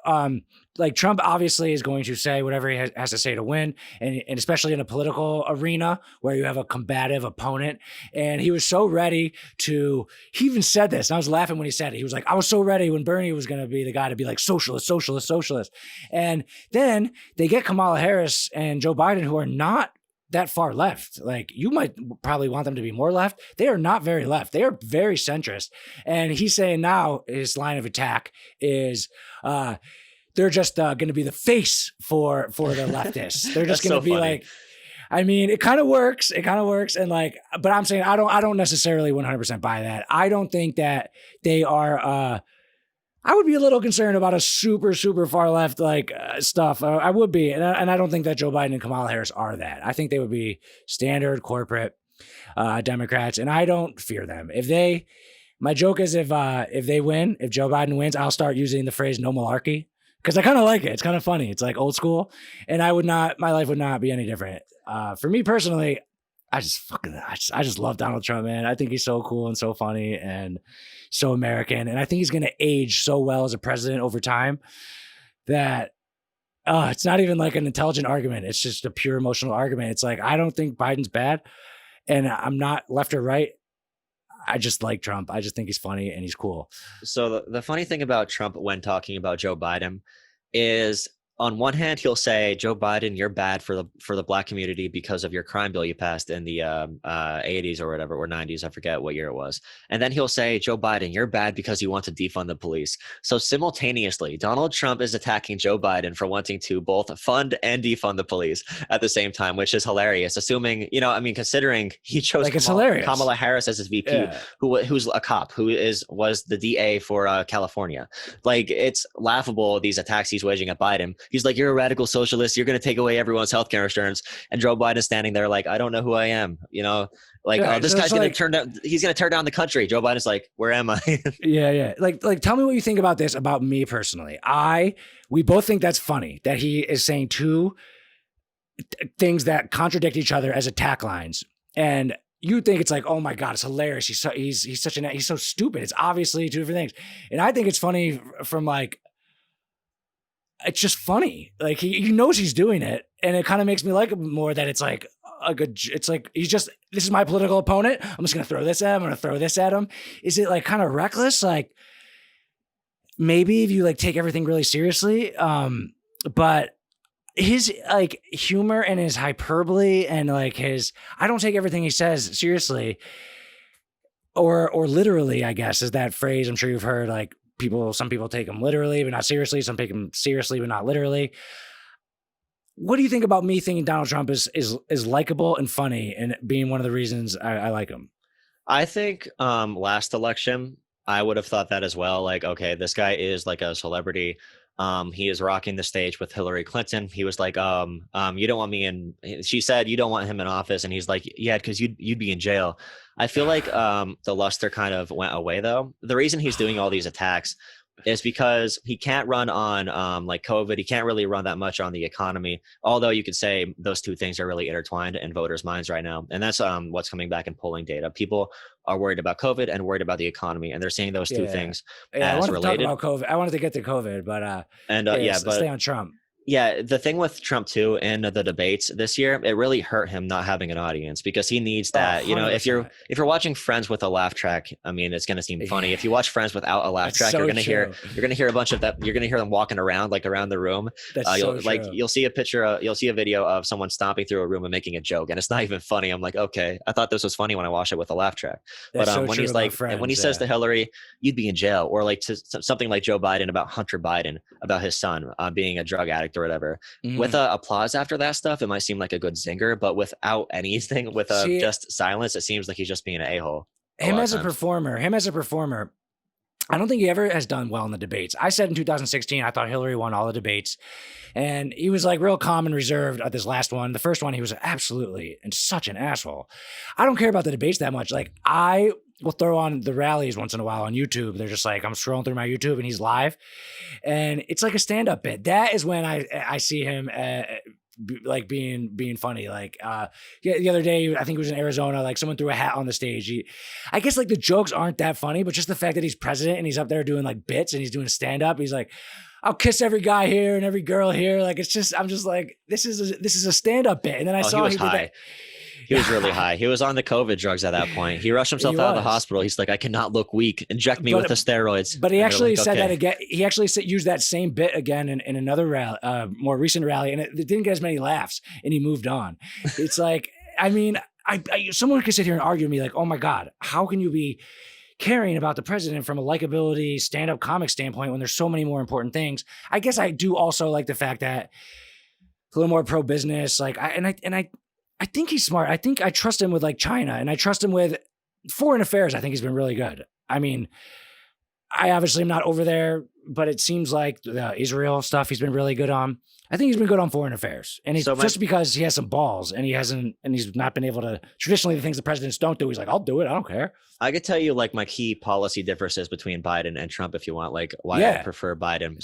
like Trump obviously is going to say whatever he has to say to win, and especially in a political arena where you have a combative opponent. And he was so ready he even said this, and I was laughing when he said it. He was like, I was so ready when Bernie was going to be the guy to be like socialist, socialist, socialist. And then they get Kamala Harris and Joe Biden, who are not that far left. Like, you might probably want them to be more left. They are not very left. They are very centrist. And he's saying now his line of attack is they're just going to be the face for the leftists. They're just going to be funny. Like, I mean, it kind of works. And like, but I'm saying I don't necessarily 100% buy that. I don't think that they are I would be a little concerned about a super, super far left like stuff. I would be. And I don't think that Joe Biden and Kamala Harris are that. I think they would be standard corporate Democrats, and I don't fear them. My joke is if they win, if Joe Biden wins, I'll start using the phrase no malarkey, because I kind of like it. It's kind of funny. It's like old school, and my life would not be any different. For me personally, I just love Donald Trump, man. I think he's so cool and so funny and so American. And I think he's going to age so well as a president over time that it's not even like an intelligent argument. It's just a pure emotional argument. It's like, I don't think Biden's bad, and I'm not left or right. I just like Trump. I just think he's funny and he's cool. So the funny thing about Trump when talking about Joe Biden is, on one hand, he'll say, Joe Biden, you're bad for the black community because of your crime bill you passed in the 80s or whatever, or 90s. I forget what year it was. And then he'll say, Joe Biden, you're bad because you want to defund the police. So simultaneously, Donald Trump is attacking Joe Biden for wanting to both fund and defund the police at the same time, which is hilarious. Assuming, considering he chose Like, it's hilarious. Kamala Harris as his VP, who's a cop, was the DA for California. Like, it's laughable, these attacks he's waging at Biden. He's like, you're a radical socialist. You're going to take away everyone's healthcare insurance. And Joe Biden's standing there like, I don't know who I am. This guy's going to turn down. He's going to tear down the country. Joe Biden's like, where am I? Yeah. Like, tell me what you think about this about me personally. We both think that's funny that he is saying two things that contradict each other as attack lines. And you think it's like, oh my God, it's hilarious. He's so stupid. It's obviously two different things. And I think it's funny from like, it's just funny. Like he knows he's doing it, and it kind of makes me like him more. That it's like it's like this is my political opponent. I'm just gonna throw this at him. I'm gonna throw this at him. Is it like kind of reckless? Like maybe if you like take everything really seriously, but his like humor and his hyperbole and like I don't take everything he says seriously, or literally. I guess is that phrase. I'm sure you've heard like. Some people take him literally, but not seriously. Some take him seriously, but not literally. What do you think about me thinking Donald Trump is likable and funny and being one of the reasons I like him? I think last election, I would have thought that as well. Like, okay, this guy is like a celebrity. He is rocking the stage with Hillary Clinton. He was like, you don't want me in. She said, you don't want him in office. And he's like, yeah, because you'd be in jail. I feel like the luster kind of went away, though. The reason he's doing all these attacks is because he can't run on like COVID. He can't really run that much on the economy, although you could say those two things are really intertwined in voters' minds right now. And that's what's coming back in polling data. People are worried about COVID and worried about the economy, and they're seeing those two things as related. I wanted to talk about COVID. I wanted to get to COVID, but but stay on Trump. Yeah, the thing with Trump too in the debates this year, it really hurt him not having an audience because he needs that. If you're watching Friends with a laugh track, I mean, it's gonna seem funny. If you watch Friends without a laugh track, you're gonna hear a bunch of that. You're gonna hear them walking around like around the room. You'll see a video of someone stomping through a room and making a joke, and it's not even funny. I'm like, okay, I thought this was funny when I watched it with a laugh track. But when he's like, Friends, when he says to Hillary, you'd be in jail, or like to something like Joe Biden about Hunter Biden, about his son being a drug addict or whatever. With applause after that stuff, it might seem like a good zinger, but without anything, with just silence, it seems like he's just being an a-hole. Him as a performer, I don't think he ever has done well in the debates. I said in 2016, I thought Hillary won all the debates, and he was like real calm and reserved at this last one. The first one, he was absolutely and such an asshole. I don't care about the debates that much. Like I will throw on the rallies once in a while on YouTube. They're just like, I'm scrolling through my YouTube and he's live, and it's like a stand-up bit. That is when I see him like being funny. Like the other day, I think it was in Arizona, like someone threw a hat on the stage. I guess like the jokes aren't that funny, but just the fact that he's president and he's up there doing like bits and he's doing stand-up, he's like, I'll kiss every guy here and every girl here. Like, it's just, I'm just like, this is a stand-up bit. And then I saw he was high. He was really high. He was on the COVID drugs at that point. He rushed himself out of the hospital. He's like, I cannot look weak. Inject me with the steroids. But he actually said that again. He actually used that same bit again in another rally, more recent rally, and it didn't get as many laughs, and he moved on. It's like, I mean, someone could sit here and argue with me like, oh my God, how can you be caring about the president from a likability stand-up comic standpoint when there's so many more important things? I guess I do also like the fact that a little more pro-business. Like, I think he's smart. I think I trust him with like China, and I trust him with foreign affairs. I think he's been really good. I mean, I obviously am not over there, but it seems like the Israel stuff he's been really good on. I think he's been good on foreign affairs, and just because he has some balls and he's not been able to. Traditionally, the things the presidents don't do, he's like, I'll do it. I don't care. I could tell you like my key policy differences between Biden and Trump if you want, like why I prefer Biden.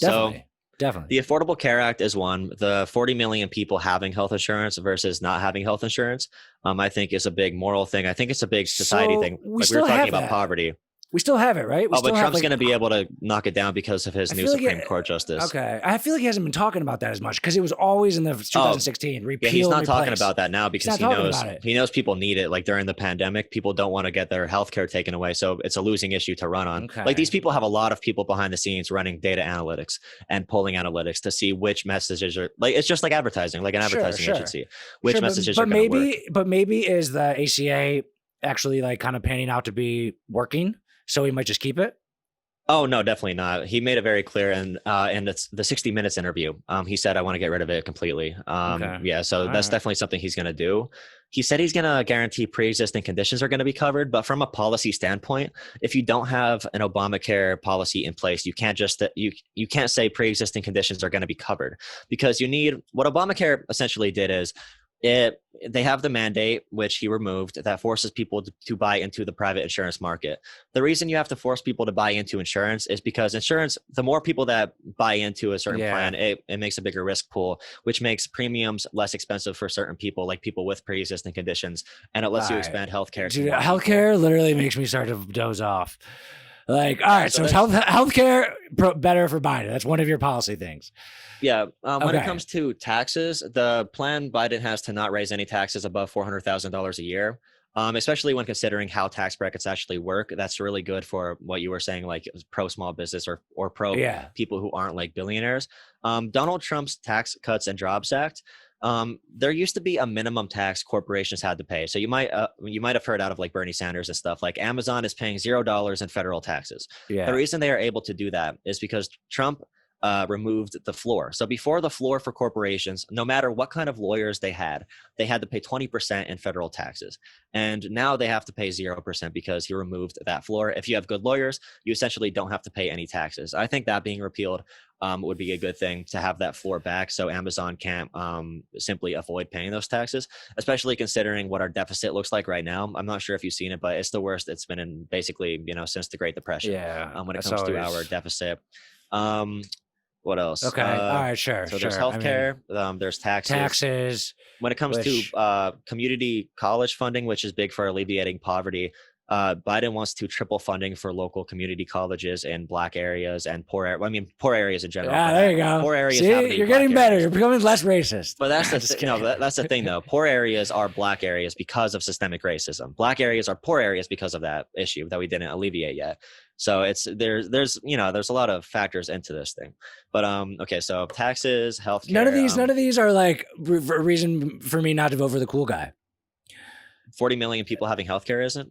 Definitely. The Affordable Care Act is one. The 40 million people having health insurance versus not having health insurance, I think is a big moral thing. I think it's a big society thing. Like we were talking about poverty. We still have it, right? But Trump's going to be able to knock it down because of his new Supreme Court justice. Okay. I feel like he hasn't been talking about that as much because it was always in the 2016 repeal. Yeah, he's not and talking about that now because he knows people need it. Like during the pandemic, people don't want to get their healthcare taken away. So it's a losing issue to run on. Okay. Like these people have a lot of people behind the scenes running data analytics and polling analytics to see which messages are like, it's just like advertising, like an advertising agency, which messages are going to work. But maybe is the ACA actually like kind of panning out to be working? So he might just keep it? Oh, no, definitely not. He made it very clear in it's the 60 Minutes interview. He said, I want to get rid of it completely. Okay. Yeah, so that's definitely something he's going to do. He said he's going to guarantee pre-existing conditions are going to be covered. But from a policy standpoint, if you don't have an Obamacare policy in place, you can't just you can't say pre-existing conditions are going to be covered, because you need what Obamacare essentially did is they have the mandate, which he removed, that forces people to buy into the private insurance market. The reason you have to force people to buy into insurance is because insurance, the more people that buy into a certain plan, it makes a bigger risk pool, which makes premiums less expensive for certain people, like people with pre-existing conditions, and it lets you expand healthcare. Dude, healthcare literally makes me start to doze off. Like, all right, so it's healthcare better for Biden. That's one of your policy things. Yeah. When it comes to taxes, the plan Biden has to not raise any taxes above $400,000 a year, especially when considering how tax brackets actually work. That's really good for what you were saying, like pro small business or pro people who aren't like billionaires. Donald Trump's Tax Cuts and Jobs Act, there used to be a minimum tax corporations had to pay. So you might have heard out of like Bernie Sanders and stuff, like Amazon is paying $0 in federal taxes. The reason they are able to do that is because Trump removed the floor. So before, the floor for corporations, no matter what kind of lawyers they had to pay 20% in federal taxes. And now they have to pay 0% because he removed that floor. If you have good lawyers, you essentially don't have to pay any taxes. I think that being repealed would be a good thing, to have that floor back so Amazon can't simply avoid paying those taxes, especially considering what our deficit looks like right now. I'm not sure if you've seen it, but it's the worst it's been in basically, since the Great Depression. When it comes to our deficit. What else? Okay. All right. Sure. So there's healthcare. There's taxes. When it comes to community college funding, which is big for alleviating poverty, Biden wants to triple funding for local community colleges in Black areas and poor areas in general. Yeah, there you go. Poor areas. See, you're getting better. You're becoming less racist. But that's that's the thing though. Poor areas are Black areas because of systemic racism. Black areas are poor areas because of that issue that we didn't alleviate yet. So there's a lot of factors into this thing. But okay, so taxes, healthcare. None of these are like a reason for me not to vote for the cool guy. 40 million people having healthcare isn't?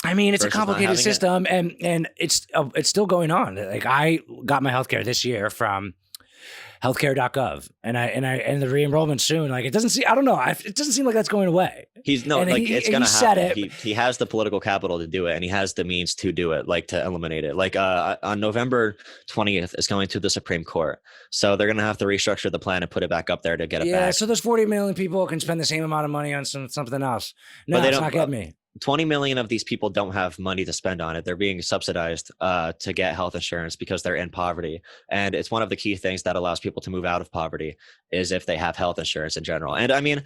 I mean, it's a complicated system, and it's still going on. Like, I got my healthcare this year from healthcare.gov, and the re-enrollment soon. Like, it doesn't seem like that's going away. It's going to happen. He has the political capital to do it, and he has the means to do it, like to eliminate it. Like on November 20th is going to the Supreme Court. So they're going to have to restructure the plan and put it back up there to get it back. Yeah, so those 40 million people can spend the same amount of money on something else. No, it's not getting me. 20 million of these people don't have money to spend on it. They're being subsidized to get health insurance because they're in poverty. And it's one of the key things that allows people to move out of poverty is if they have health insurance in general. And I mean,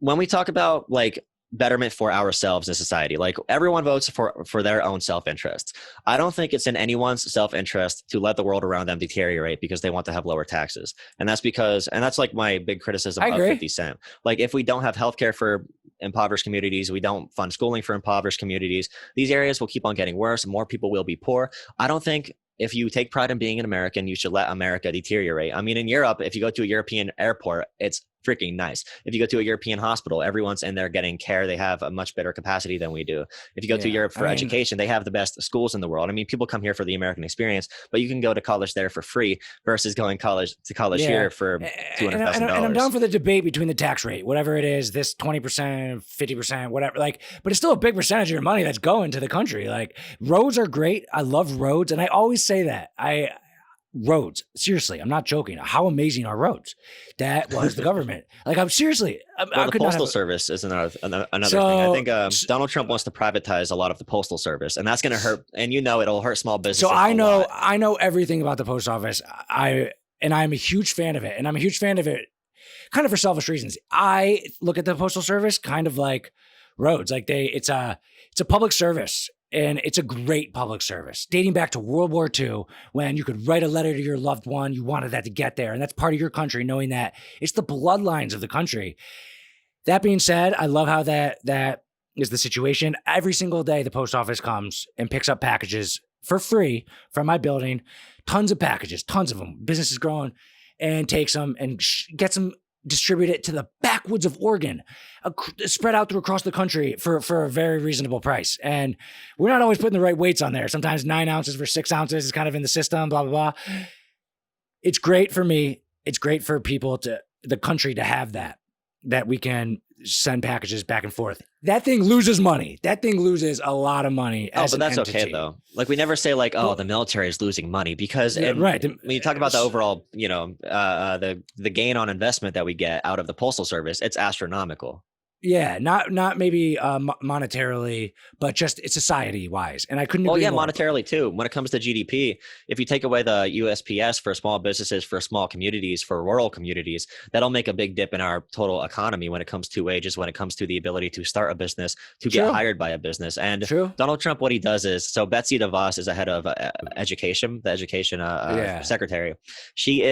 when we talk about like betterment for ourselves in society, like everyone votes for their own self-interest. I don't think it's in anyone's self-interest to let the world around them deteriorate because they want to have lower taxes. And that's like my big criticism of 50 Cent. Like, if we don't have healthcare for impoverished communities, we don't fund schooling for impoverished communities, these areas will keep on getting worse. More people will be poor. I don't think if you take pride in being an American, you should let America deteriorate. I mean, in Europe, if you go to a European airport, it's freaking nice. If you go to a European hospital, everyone's in there getting care. They have a much better capacity than we do. If you go to Europe for education, they have the best schools in the world. I mean, people come here for the American experience, but you can go to college there for free versus going to college here for $200,000. And I'm down for the debate between the tax rate, whatever it is, this 20%, 50%, whatever. Like, but it's still a big percentage of your money that's going to the country. Like, roads are great. I love roads, and I always say that. Roads, seriously, I'm not joking. How amazing are roads? That was the government. Like, I'm seriously. The postal service is another thing. I think Donald Trump wants to privatize a lot of the postal service, and that's going to hurt. And it'll hurt small businesses. So I know everything about the post office. I'm a huge fan of it, and I'm a huge fan of it, kind of for selfish reasons. I look at the postal service kind of like roads. Like, it's a public service. And it's a great public service dating back to World War II, when you could write a letter to your loved one. You wanted that to get there. And that's part of your country, knowing that it's the bloodlines of the country. That being said, I love how that is the situation. Every single day, the post office comes and picks up packages for free from my building. Tons of packages, tons of them. Business is growing, and takes them and gets them distribute it to the backwoods of Oregon, spread out through across the country for a very reasonable price. And we're not always putting the right weights on there. Sometimes 9 ounces for 6 ounces is kind of in the system, blah, blah, blah. It's great for me. It's great for people the country to have that we can send packages back and forth. That thing loses money. That thing loses a lot of money. But that's entity. Okay though. Like, we never say like, the military is losing money, because right. When you talk about the overall, the gain on investment that we get out of the postal service, it's astronomical. Yeah, not maybe monetarily, but just society wise. And I couldn't agree more. Monetarily too. When it comes to GDP, if you take away the USPS for small businesses, for small communities, for rural communities, that'll make a big dip in our total economy when it comes to wages, when it comes to the ability to start a business, to get hired by a business. And Donald Trump, what he does is, so Betsy DeVos is the head of education, the education secretary. She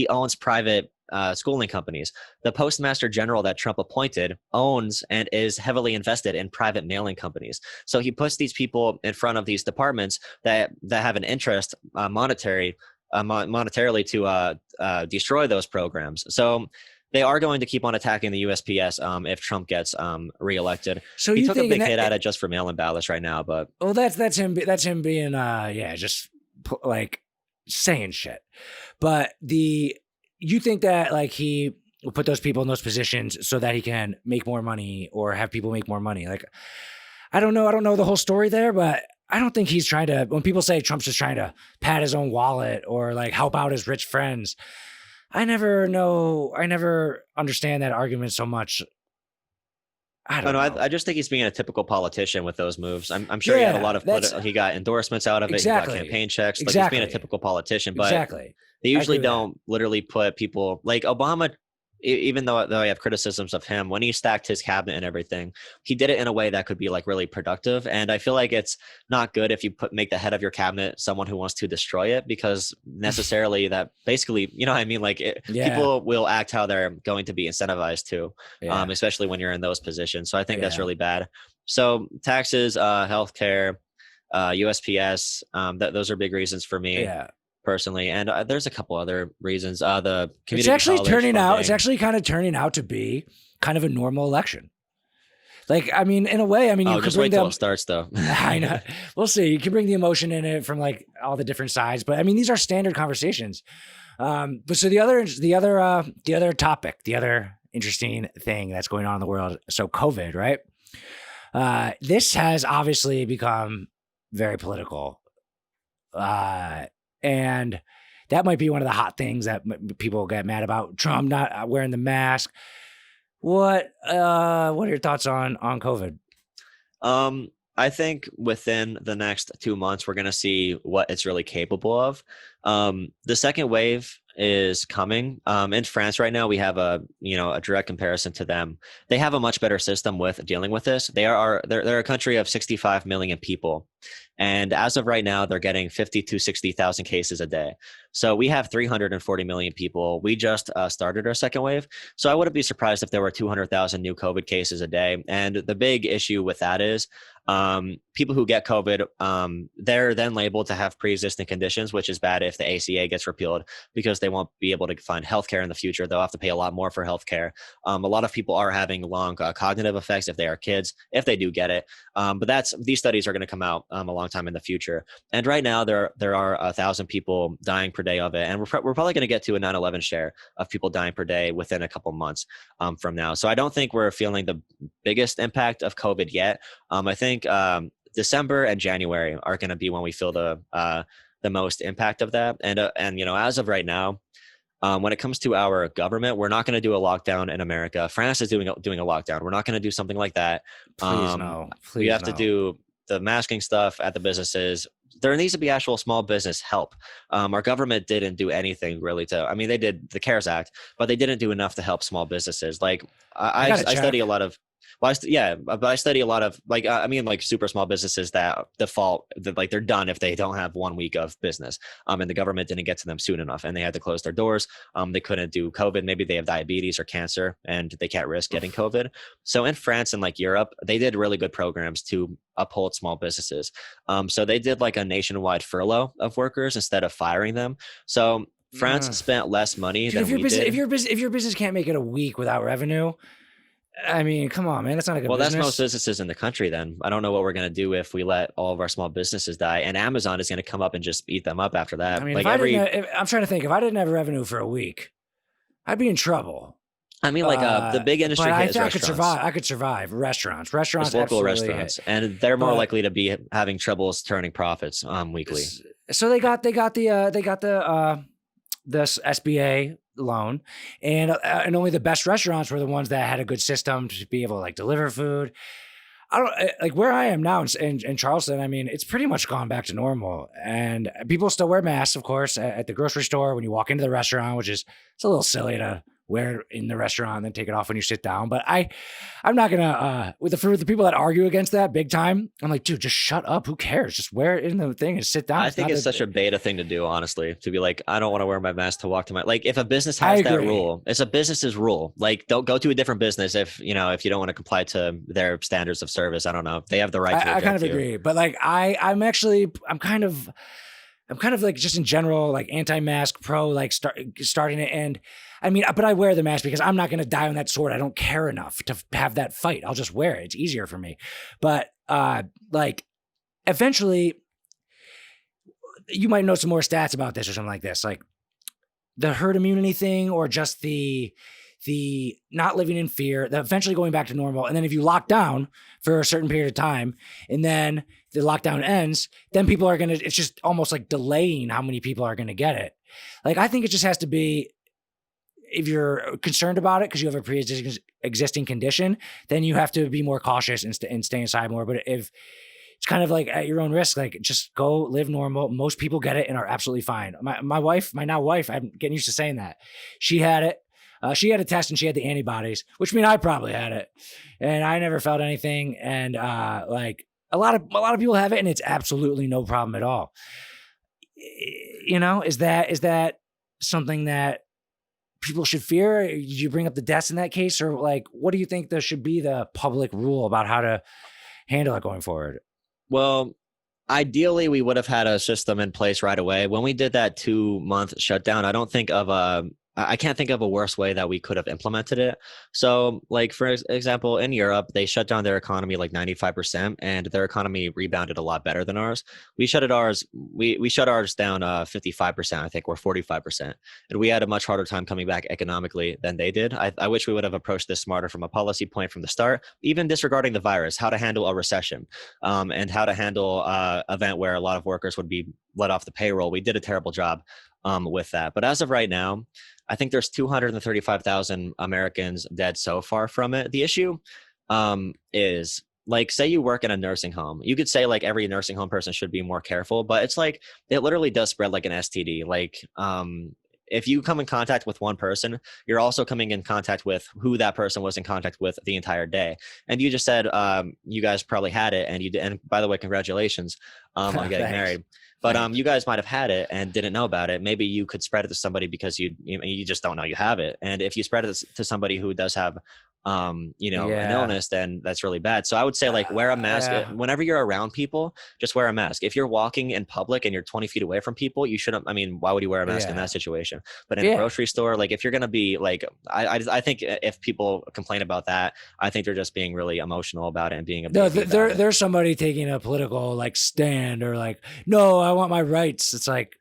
owns private schooling companies. The postmaster general that Trump appointed owns and is heavily invested in private mailing companies. So he puts these people in front of these departments that have an interest monetarily to destroy those programs. So they are going to keep on attacking the USPS if Trump gets reelected. So he took a big hit at it just for mail-in ballots right now, but that's him being just like saying shit. But you think that like he will put those people in those positions so that he can make more money or have people make more money? Like, I don't know the whole story there, but I don't think he's trying to, when people say Trump's just trying to pat his own wallet or like help out his rich friends, I never understand that argument so much. I don't know. I just think he's being a typical politician with those moves. I'm sure he had a lot of he got endorsements out of it. Exactly. He got campaign checks. Like, he's being a typical politician, but they usually don't literally put people like Obama. Even though I have criticisms of him, when he stacked his cabinet and everything, he did it in a way that could be like really productive. And I feel like it's not good if you make the head of your cabinet someone who wants to destroy it, because necessarily that basically, you know what I mean? Like people will act how they're going to be incentivized to, especially when you're in those positions. So I think that's really bad. So taxes, healthcare, USPS, those are big reasons for me. Yeah. Personally, and there's a couple other reasons. The community it's actually kind of turning out to be kind of a normal election. Like, I mean, in a way, you just wait till it starts, though. I know. We'll see. You can bring the emotion in it from like all the different sides, but I mean, these are standard conversations. But so the other topic, the other interesting thing that's going on in the world. So COVID, right? This has obviously become very political. And that might be one of the hot things that people get mad about. Trump not wearing the mask. What are your thoughts on COVID? I think within the next 2 months, we're going to see what it's really capable of. The second wave is coming. In France right now, we have a direct comparison to them. They have a much better system with dealing with this. They're a country of 65 million people. And as of right now, they're getting 50 to 60,000 cases a day. So we have 340 million people. We just started our second wave. So I wouldn't be surprised if there were 200,000 new COVID cases a day. And the big issue with that is people who get COVID, they're then labeled to have pre-existing conditions, which is bad if the ACA gets repealed, because they won't be able to find healthcare in the future. They'll have to pay a lot more for healthcare. A lot of people are having long cognitive effects if they are kids, if they do get it. But these studies are going to come out a long time in the future. And right now there are 1,000 people dying per day of it. And we're probably going to get to a 9/11 share of people dying per day within a couple months from now. So I don't think we're feeling the biggest impact of COVID yet. I think December and January are going to be when we feel the most impact of that. And as of right now, when it comes to our government, we're not going to do a lockdown in America. France is doing a lockdown. We're not going to do something like that. Please no. We have to do the masking stuff at the businesses. There needs to be actual small business help. Our government didn't do anything really they did the CARES Act, but they didn't do enough to help small businesses. Like I study a lot of Well, but I study a lot of like I mean like super small businesses that default that like they're done if they don't have 1 week of business. And the government didn't get to them soon enough, and they had to close their doors. They couldn't do COVID. Maybe they have diabetes or cancer, and they can't risk getting COVID. So in France and like Europe, they did really good programs to uphold small businesses. So they did like a nationwide furlough of workers instead of firing them. So France spent less money than we did. If your business can't make it a week without revenue, I mean, come on, man. That's not a good business. Well, that's most businesses in the country then. I don't know what we're going to do if we let all of our small businesses die, and Amazon is going to come up and just eat them up after that. I mean, like I'm trying to think. If I didn't have revenue for a week, I'd be in trouble. I mean, like the big industry but is restaurants. I could survive. Restaurants, just local restaurants, and they're more likely to be having troubles turning profits weekly. So they got the SBA loan, and only the best restaurants were the ones that had a good system to be able to like deliver food. I don't like where I am now in Charleston. I mean, it's pretty much gone back to normal, and people still wear masks, of course, at the grocery store when you walk into the restaurant, which is it's a little silly to wear it in the restaurant and then take it off when you sit down. But I'm not gonna with the people that argue against that big time. I'm like, dude, just shut up. Who cares? Just wear it in the thing and sit down. I think it's such a beta thing to do, honestly, to be like, I don't want to wear my mask to walk to my like. If a business has that rule, it's a business's rule. Like, don't go to a different business if you don't want to comply to their standards of service. I don't know. They have the right to. I kind of agree, but like I'm kind of like just in general like anti-mask, pro like starting it. And I mean, but I wear the mask because I'm not going to die on that sword. I don't care enough to have that fight. I'll just wear it. It's easier for me. But like eventually you might know some more stats about this or something like this, like the herd immunity thing, or just the not living in fear, the eventually going back to normal. And then if you lock down for a certain period of time and then the lockdown ends, then people are it's just almost like delaying how many people are going to get it. Like, I think it just has to be, if you're concerned about it because you have a pre-existing condition, then you have to be more cautious and stay inside more. But if it's kind of like at your own risk, like just go live normal. Most people get it and are absolutely fine. My now wife, I'm getting used to saying that. She had it. She had a test and she had the antibodies, which means I probably had it, and I never felt anything. And like a lot of people have it, and it's absolutely no problem at all. Is that something that people should fear? Did you bring up the deaths in that case, or like, what do you think there should be the public rule about how to handle it going forward? Well, ideally, we would have had a system in place right away. When we did that 2-month shutdown, I can't think of a worse way that we could have implemented it. So like, for example, in Europe, they shut down their economy like 95%, and their economy rebounded a lot better than ours. We shut ours down 55%, I think, or 45%. And we had a much harder time coming back economically than they did. I wish we would have approached this smarter from a policy point from the start, even disregarding the virus, how to handle a recession, and how to handle an event where a lot of workers would be let off the payroll. We did a terrible job with that. But as of right now, I think there's 235,000 Americans dead so far from it. The issue is, like, say you work in a nursing home. You could say like every nursing home person should be more careful, but it's like it literally does spread like an STD. Like if you come in contact with one person, you're also coming in contact with who that person was in contact with the entire day. And you just said you guys probably had it, and you did. And by the way, congratulations on getting married. But you guys might have had it and didn't know about it. Maybe you could spread it to somebody because you just don't know you have it. And if you spread it to somebody who does have an illness, then that's really bad. So I would say, like, wear a mask. Whenever you're around people, just wear a mask. If you're walking in public and you're 20 feet away from people, you shouldn't. I mean, why would you wear a mask in that situation? But in a grocery store, like, if you're going to be like, I think if people complain about that, I think they're just being really emotional about it and being there's somebody taking a political like stand, or like, no, I want my rights. It's like,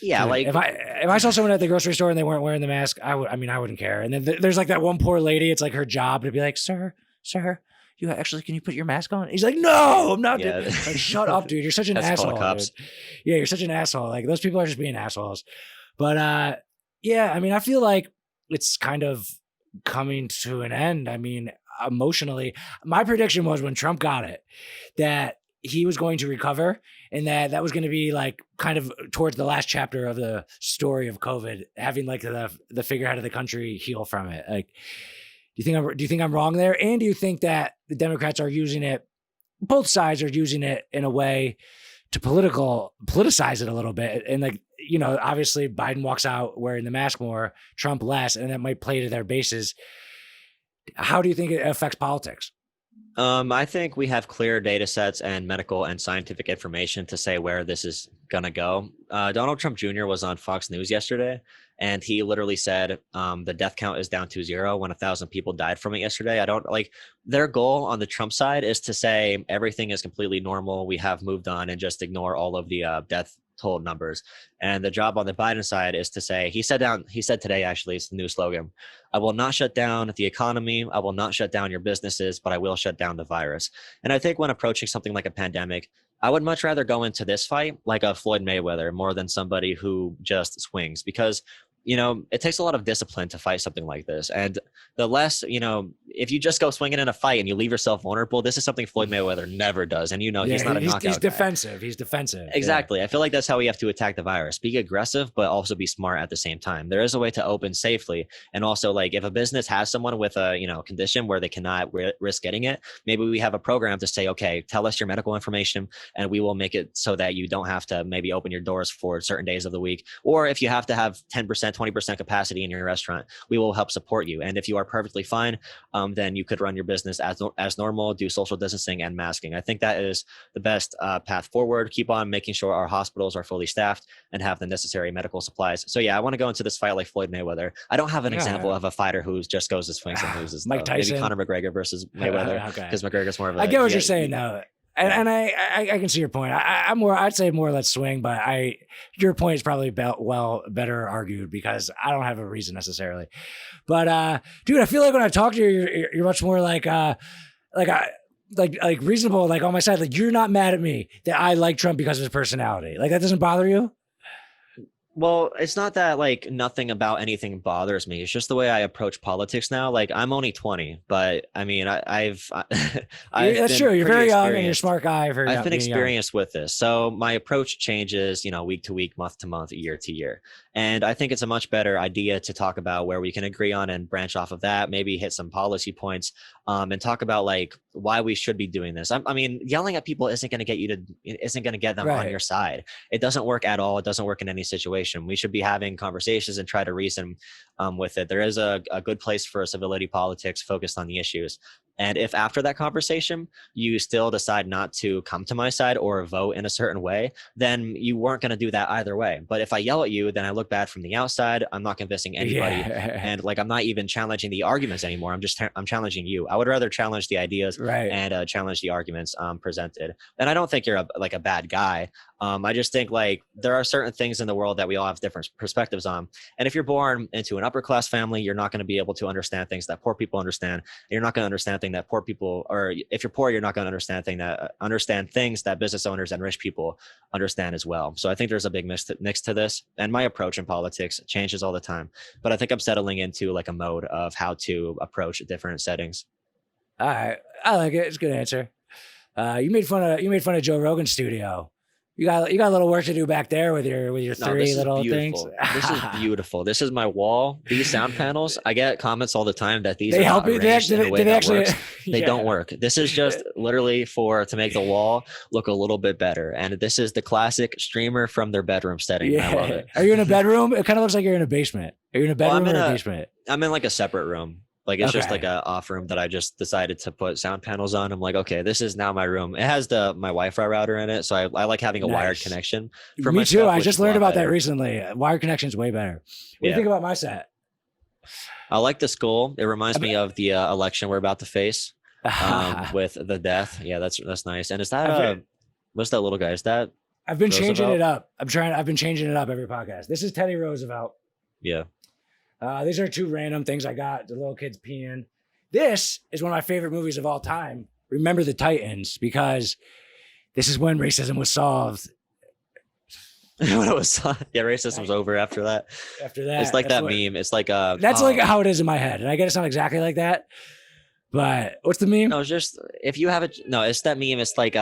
yeah, dude, like if I saw someone at the grocery store and they weren't wearing the mask, I wouldn't care. And then there's like that one poor lady. It's like her job to be like, sir, you actually, can you put your mask on? He's like, no, I'm not. Yeah. Like, shut up, dude. You're such an asshole. Dude. Yeah, you're such an asshole. Like, those people are just being assholes. But yeah, I mean, I feel like it's kind of coming to an end. I mean, emotionally, my prediction was when Trump got it that he was going to recover, and that was going to be like kind of towards the last chapter of the story of COVID, having like the figurehead of the country heal from it. Like, you think I'm wrong there? And do you think that the Democrats are using it, both sides are using it in a way to politicize it a little bit? And like, obviously Biden walks out wearing the mask more, Trump less, and that might play to their bases. How do you think it affects politics? I think we have clear data sets and medical and scientific information to say where this is going to go. Donald Trump Jr. was on Fox News yesterday, and he literally said the death count is down to 0 when 1,000 people died from it yesterday. I don't like their goal on the Trump side is to say everything is completely normal. We have moved on and just ignore all of the death toll numbers. And the job on the Biden side is to say, he said today, actually, it's the new slogan, I will not shut down the economy. I will not shut down your businesses, but I will shut down the virus. And I think when approaching something like a pandemic, I would much rather go into this fight like a Floyd Mayweather more than somebody who just swings, because it takes a lot of discipline to fight something like this. And the less, if you just go swinging in a fight and you leave yourself vulnerable, this is something Floyd Mayweather never does. And he's not a knockout He's defensive. guy. He's defensive. Exactly. Yeah. I feel like that's how we have to attack the virus. Be aggressive, but also be smart at the same time. There is a way to open safely. And also, like, if a business has someone with a, condition where they cannot risk getting it, maybe we have a program to say, okay, tell us your medical information and we will make it so that you don't have to maybe open your doors for certain days of the week. Or if you have to have 10%, 20% capacity in your restaurant, we will help support you. And if you are perfectly fine, then you could run your business as normal, do social distancing and masking. I think that is the best path forward. Keep on making sure our hospitals are fully staffed and have the necessary medical supplies. So yeah, I want to go into this fight like Floyd Mayweather. I don't have an example of a fighter who just goes to swings and loses. Mike Tyson. Maybe Conor McGregor versus Mayweather, because McGregor's more of a... I get what you're saying now. And I can see your point. I'd say more let's swing, but your point is probably better argued because I don't have a reason necessarily. But dude, I feel like when I talk to you, you're much more like reasonable, like on my side. Like, you're not mad at me that I like Trump because of his personality. Like, that doesn't bother you? Well, it's not that like nothing about anything bothers me. It's just the way I approach politics now. Like, I'm only 20, but I mean, I've that's true. You're very young and you're a smart guy. I've been experienced with this. So my approach changes, week to week, month to month, year to year. And I think it's a much better idea to talk about where we can agree on and branch off of that, maybe hit some policy points, and talk about like why we should be doing this. I mean, yelling at people isn't going to get them on your side. It doesn't work at all. It doesn't work in any situation. We should be having conversations and try to reason with it. There is a good place for civility politics focused on the issues. And if after that conversation, you still decide not to come to my side or vote in a certain way, then you weren't going to do that either way. But if I yell at you, then I look bad from the outside. I'm not convincing anybody. And like, I'm not even challenging the arguments anymore. I'm challenging you. I would rather challenge the ideas and challenge the arguments presented. And I don't think you're a bad guy. I just think like there are certain things in the world that we all have different perspectives on. And if you're born into an upper class family, you're not going to be able to understand things that poor people understand. You're not going to understand things that poor people, or if you're poor, you're not going to understand things that business owners and rich people understand as well. So I think there's a big mix to this. And my approach in politics changes all the time. But I think I'm settling into like a mode of how to approach different settings. All right. I like it. It's a good answer. You made fun of Joe Rogan's studio. You got a little work to do back there with your three little things. This is beautiful. This is my wall. These sound panels, I get comments all the time that these they are help not you. arranged in a way that works. They Yeah. don't work. This is just literally to make the wall look a little bit better. And this is the classic streamer from their bedroom setting. Yeah. I love it. Are you in a bedroom? It kind of looks like you're in a basement. Are you in a bedroom or a basement? I'm in like a separate room. Like, it's just like a off room that I just decided to put sound panels on. I'm like, okay, this is now my room. It has my Wi-Fi router in it. So I like having a wired connection. For Me my too. stuff, I just learned about better. that recently. Wired connection is way better. What do you think about my set? I like the skull. It reminds me of the election we're about to face with the death. Yeah, that's nice. And is that what's that little guy? Is that I've been Roosevelt? changing it up. I've been changing it up every podcast. This is Teddy Roosevelt. Yeah. These are two random things I got. The little kids peeing. This is one of my favorite movies of all time. Remember the Titans, because this is when racism was solved. When it was, racism was over after that. After that, it's like that meme. It's like that's like how it is in my head, and I get it's not exactly like that. But what's the meme? No, it's just if you have it's that meme. It's like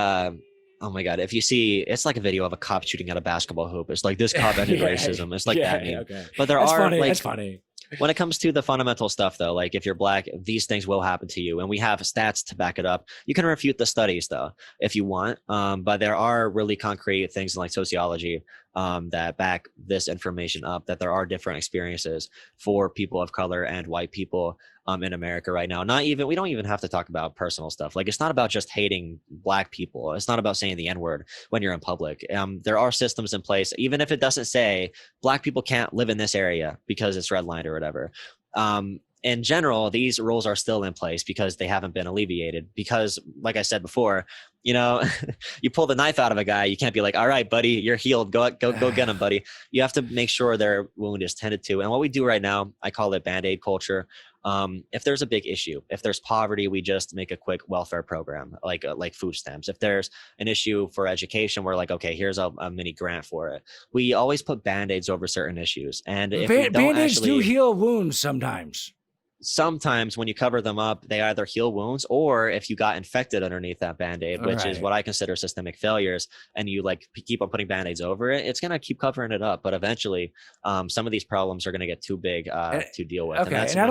oh my god, if you see, it's like a video of a cop shooting at a basketball hoop. It's like, this cop ended racism. It's like that meme. Okay. But That's funny. like, that's funny. when it comes to the fundamental stuff, though, like if you're black, these things will happen to you, and we have stats to back it up. You can refute the studies, though, if you want, but there are really concrete things in like sociology that back this information up, that there are different experiences for people of color and white people in America right now. We don't even have to talk about personal stuff. Like, it's not about just hating black people. It's not about saying the N-word when you're in public. There are systems in place, even if it doesn't say black people can't live in this area because it's redlined or whatever. In general, these rules are still in place because they haven't been alleviated. Because, like I said before, you know, you pull the knife out of a guy, you can't be like, all right, buddy, you're healed. Go get him, buddy. You have to make sure their wound is tended to. And what we do right now, I call it Band-Aid culture. If there's a big issue, if there's poverty, we just make a quick welfare program, like food stamps. If there's an issue for education, we're like, okay, here's a mini grant for it. We always put Band-Aids over certain issues. And if Band-Aids do heal wounds sometimes when you cover them up, they either heal wounds, or if you got infected underneath that Band-Aid, which is what I consider systemic failures, and you like keep on putting Band-Aids over it, it's going to keep covering it up. But eventually some of these problems are going to get too big to deal with. Okay. And I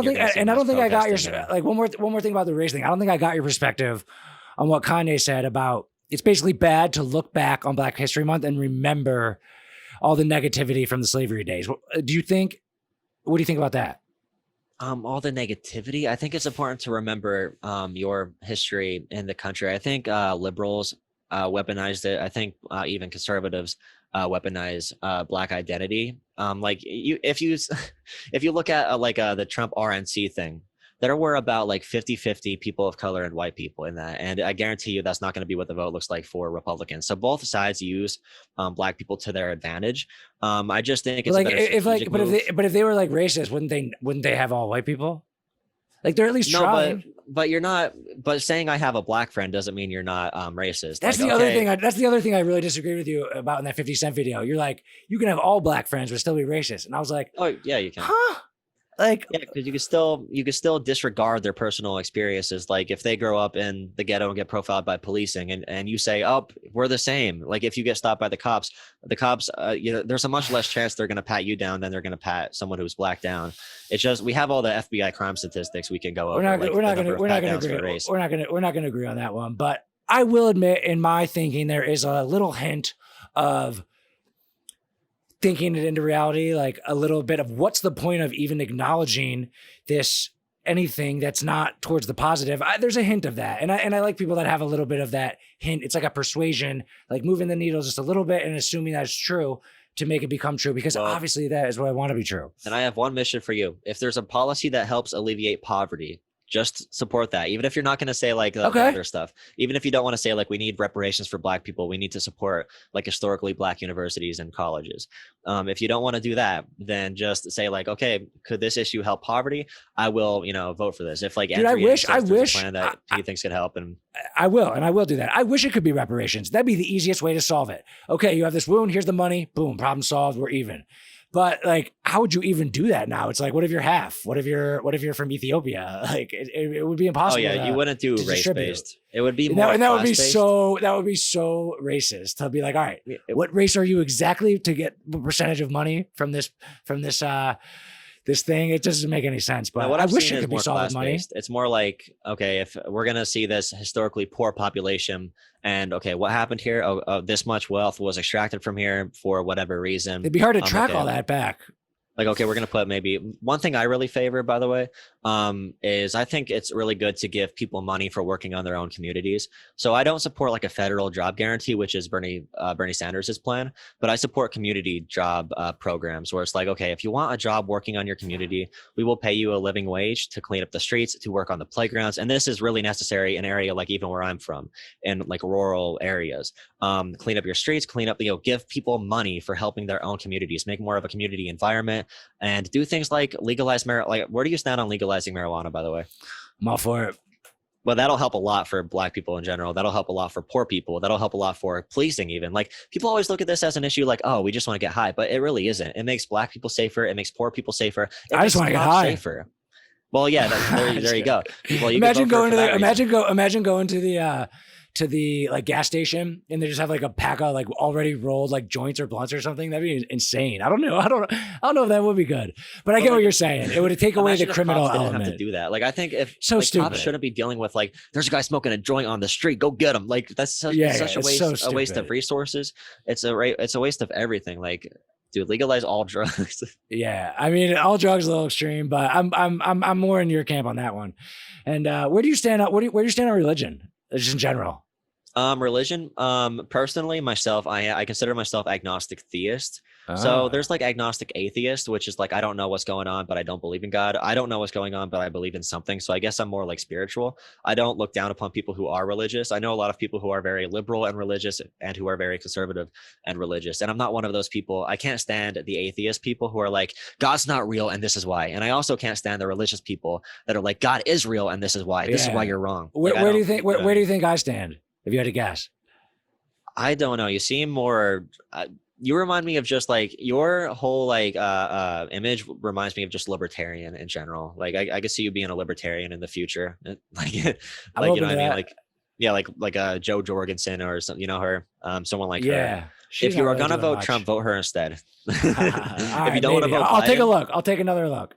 don't think I got your, like one more thing about the race thing. I don't think I got your perspective on what Kanye said about, it's basically bad to look back on Black History Month and remember all the negativity from the slavery days. What do you think about that? All the negativity. I think it's important to remember your history in the country. I think liberals weaponized it. I think even conservatives weaponize Black identity. If you look at the Trump RNC thing, there were about like 50-50 people of color and white people in that. And I guarantee you that's not going to be what the vote looks like for Republicans. So both sides use black people to their advantage. I just think it's if they were like racist, wouldn't they have all white people? Like they're at least trying. But you're not. But saying I have a black friend doesn't mean you're not racist. That's the other thing. That's the other thing I really disagree with you about in that 50 Cent video. You're like, you can have all black friends but still be racist, and I was like, oh yeah, you can. Huh? Like, yeah, because you can still disregard their personal experiences. Like if they grow up in the ghetto and get profiled by policing, and you say, oh, we're the same. Like if you get stopped by the cops, there's a much less chance they're going to pat you down than they're going to pat someone who's black down. It's just, we have all the FBI crime statistics we can go over. We're not going to agree on that one. But I will admit, in my thinking, there is a little hint of thinking it into reality, like a little bit of what's the point of even acknowledging this, anything that's not towards the positive. There's a hint of that. And I like people that have a little bit of that hint. It's like a persuasion, like moving the needle just a little bit and assuming that's true to make it become true, because obviously that is what I want to be true. And I have one mission for you. If there's a policy that helps alleviate poverty, just support that. Even if you're not going to say like the other stuff, even if you don't want to say like we need reparations for black people, we need to support like historically black universities and colleges. If you don't want to do that, then just say like, okay, could this issue help poverty? I will, vote for this. If like, I wish a plan that he thinks could help, and I will do that. I wish it could be reparations. That'd be the easiest way to solve it. Okay, you have this wound. Here's the money. Boom, problem solved. We're even. But like, how would you even do that now? It's like, what if you're half? What if you're from Ethiopia? Like, it would be impossible. Oh yeah, you wouldn't do race based. It would be more. And that would be so racist to be like, all right, what race are you exactly to get a percentage of money from this this thing? It doesn't make any sense. But I wish it could be solved with money. It's more like, okay, if we're gonna see this historically poor population, and okay, what happened here? Oh, this much wealth was extracted from here for whatever reason. It'd be hard to track all that back. Like, okay, we're going to put maybe one thing I really favor, by the way, is I think it's really good to give people money for working on their own communities. So I don't support like a federal job guarantee, which is Bernie Sanders' plan, but I support community job programs where it's like, okay, if you want a job working on your community, we will pay you a living wage to clean up the streets, to work on the playgrounds. And this is really necessary in an area like even where I'm from, in like rural areas. Clean up your streets, give people money for helping their own communities, make more of a community environment, and do things like legalize marijuana. Like, where do you stand on legalizing marijuana, by the way? I'm all for it. Well, that'll help a lot for black people in general. That'll help a lot for poor people. That'll help a lot for policing even. Like, people always look at this as an issue like, oh, we just want to get high, but it really isn't. It makes black people safer. It makes poor people safer. I just want to get high. Safer. Well, yeah, there you go. Well, imagine going to to the like gas station and they just have like a pack of like already rolled like joints or blunts or something. That'd be insane. I don't know if that would be good, but I get what you're saying. It would take away the criminal element. Have to do that. Like I think if so like, stupid. Cops shouldn't be dealing with like there's a guy smoking a joint on the street, go get him. Like that's such a waste of resources. It's a waste of everything. Like, dude, legalize all drugs. Yeah, I mean, all drugs are a little extreme, but I'm more in your camp on that one. And where do you stand up? Where do you stand on religion, just in general? Religion. Personally, myself, I consider myself agnostic theist. So there's like agnostic atheist, which is like I don't know what's going on, but I don't believe in God. I don't know what's going on, but I believe in something. So I guess I'm more like spiritual. I don't look down upon people who are religious. I know a lot of people who are very liberal and religious and who are very conservative and religious. And I'm not one of those people. I can't stand the atheist people who are like, God's not real and this is why. And I also can't stand the religious people that are like, God is real and this is why. This is why you're wrong. Where do you think where do you think I stand? If you had to guess. I don't know. You seem more you remind me of just like your whole like image reminds me of just libertarian in general. Like I could see you being a libertarian in the future. Like you know what I mean? Like yeah, like Joe Jorgensen or something, you know her, someone like her. If you were gonna vote Trump, vote her instead. If you don't want to vote, I'll take a look. I'll take another look.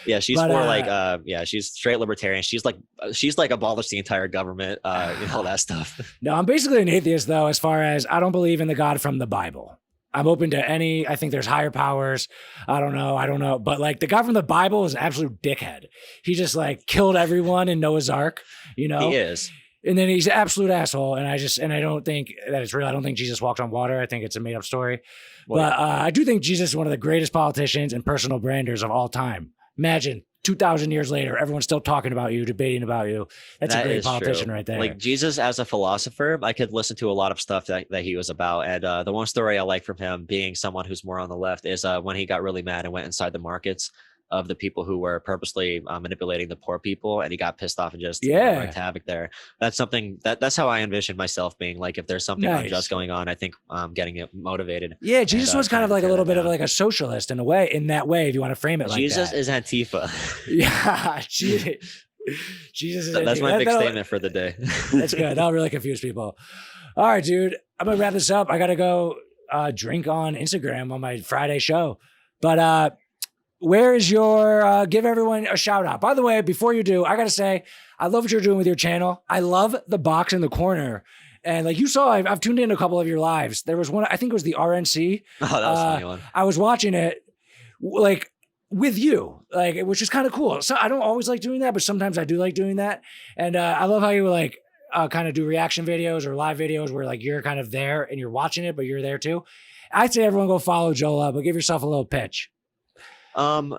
Yeah, she's more like she's straight libertarian. She's like abolish the entire government, all that stuff. No, I'm basically an atheist though, as far as I don't believe in the God from the Bible. I'm open to any. I think there's higher powers. I don't know. But like the guy from the Bible is an absolute dickhead. He just like killed everyone in Noah's Ark. You know, he is. And then he's an absolute asshole. And I don't think that it's real. I don't think Jesus walked on water. I think it's a made up story. Well, but I do think Jesus is one of the greatest politicians and personal branders of all time. Imagine 2,000 years later, everyone's still talking about you, debating about you. That's a great politician right there. Like Jesus as a philosopher, I could listen to a lot of stuff that he was about. And the one story I like from him being someone who's more on the left is when he got really mad and went inside the markets of the people who were purposely manipulating the poor people, and he got pissed off and just wreaked havoc there. That's something that's how I envision myself being. Like if there's something unjust going on, I think getting it motivated. Yeah, Jesus was kind of like a little bit of like a socialist in a way, in that way, if you want to frame it like Jesus that. is Antifa. Yeah, Jesus is That's my big statement for the day. That's good. That'll really confuse people. All right, dude, I'm gonna wrap this up. I gotta go drink on Instagram on my Friday show. But where is your give everyone a shout out? By the way, before you do, I gotta say, I love what you're doing with your channel. I love the box in the corner. And like you saw, I've tuned in a couple of your lives. There was one, I think it was the RNC. Oh, that was a funny one. I was watching it like with you, like, which is kind of cool. So I don't always like doing that, but sometimes I do like doing that. And I love how you like kind of do reaction videos or live videos where like you're kind of there and you're watching it, but you're there too. I'd say everyone go follow Jolah, but give yourself a little pitch.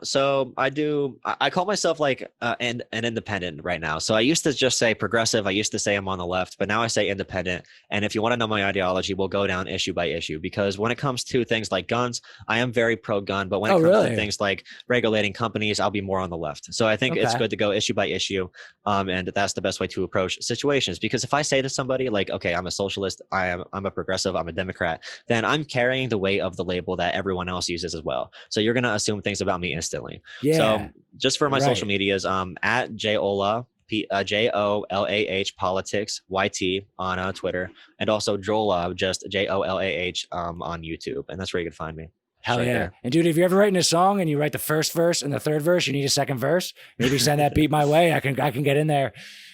So I call myself like an independent right now. So I used to just say progressive. I used to say I'm on the left, but now I say independent. And if you want to know my ideology, we'll go down issue by issue, because when it comes to things like guns, I am very pro gun, but when it comes to things like regulating companies, I'll be more on the left. So I think it's good to go issue by issue. And that's the best way to approach situations, because if I say to somebody like, okay, I'm a socialist, I'm a progressive, I'm a Democrat, then I'm carrying the weight of the label that everyone else uses as well. So you're going to assume things about me instantly. Yeah. So just for my social medias, at Jolah, Jolah politics YT on Twitter, and also Jolah, just Jolah on YouTube, and that's where you can find me. Hell yeah. There. And dude, if you're ever writing a song and you write the first verse and the third verse, you need a second verse, maybe send that beat my way. I can get in there.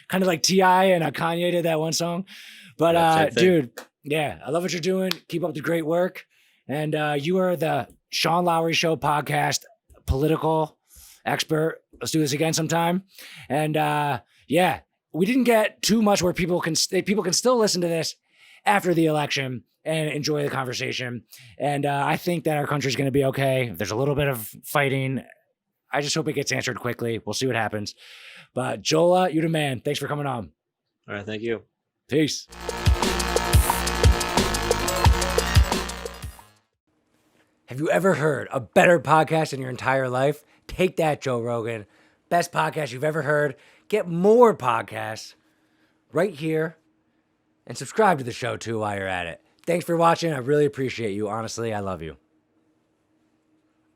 Kind of like T.I. and Kanye did that one song. But dude, yeah, I love what you're doing. Keep up the great work. And you are the Sean Lowery Show podcast political expert. Let's do this again sometime. And yeah, we didn't get too much where people can still listen to this after the election and enjoy the conversation. And I think that our country's going to be okay. There's a little bit of fighting. I just hope it gets answered quickly. We'll see what happens. But Jolah, you're the man. Thanks for coming on. All right. Thank you. Peace. Have you ever heard a better podcast in your entire life? Take that, Joe Rogan. Best podcast you've ever heard. Get more podcasts right here and subscribe to the show too while you're at it. Thanks for watching. I really appreciate you. Honestly, I love you.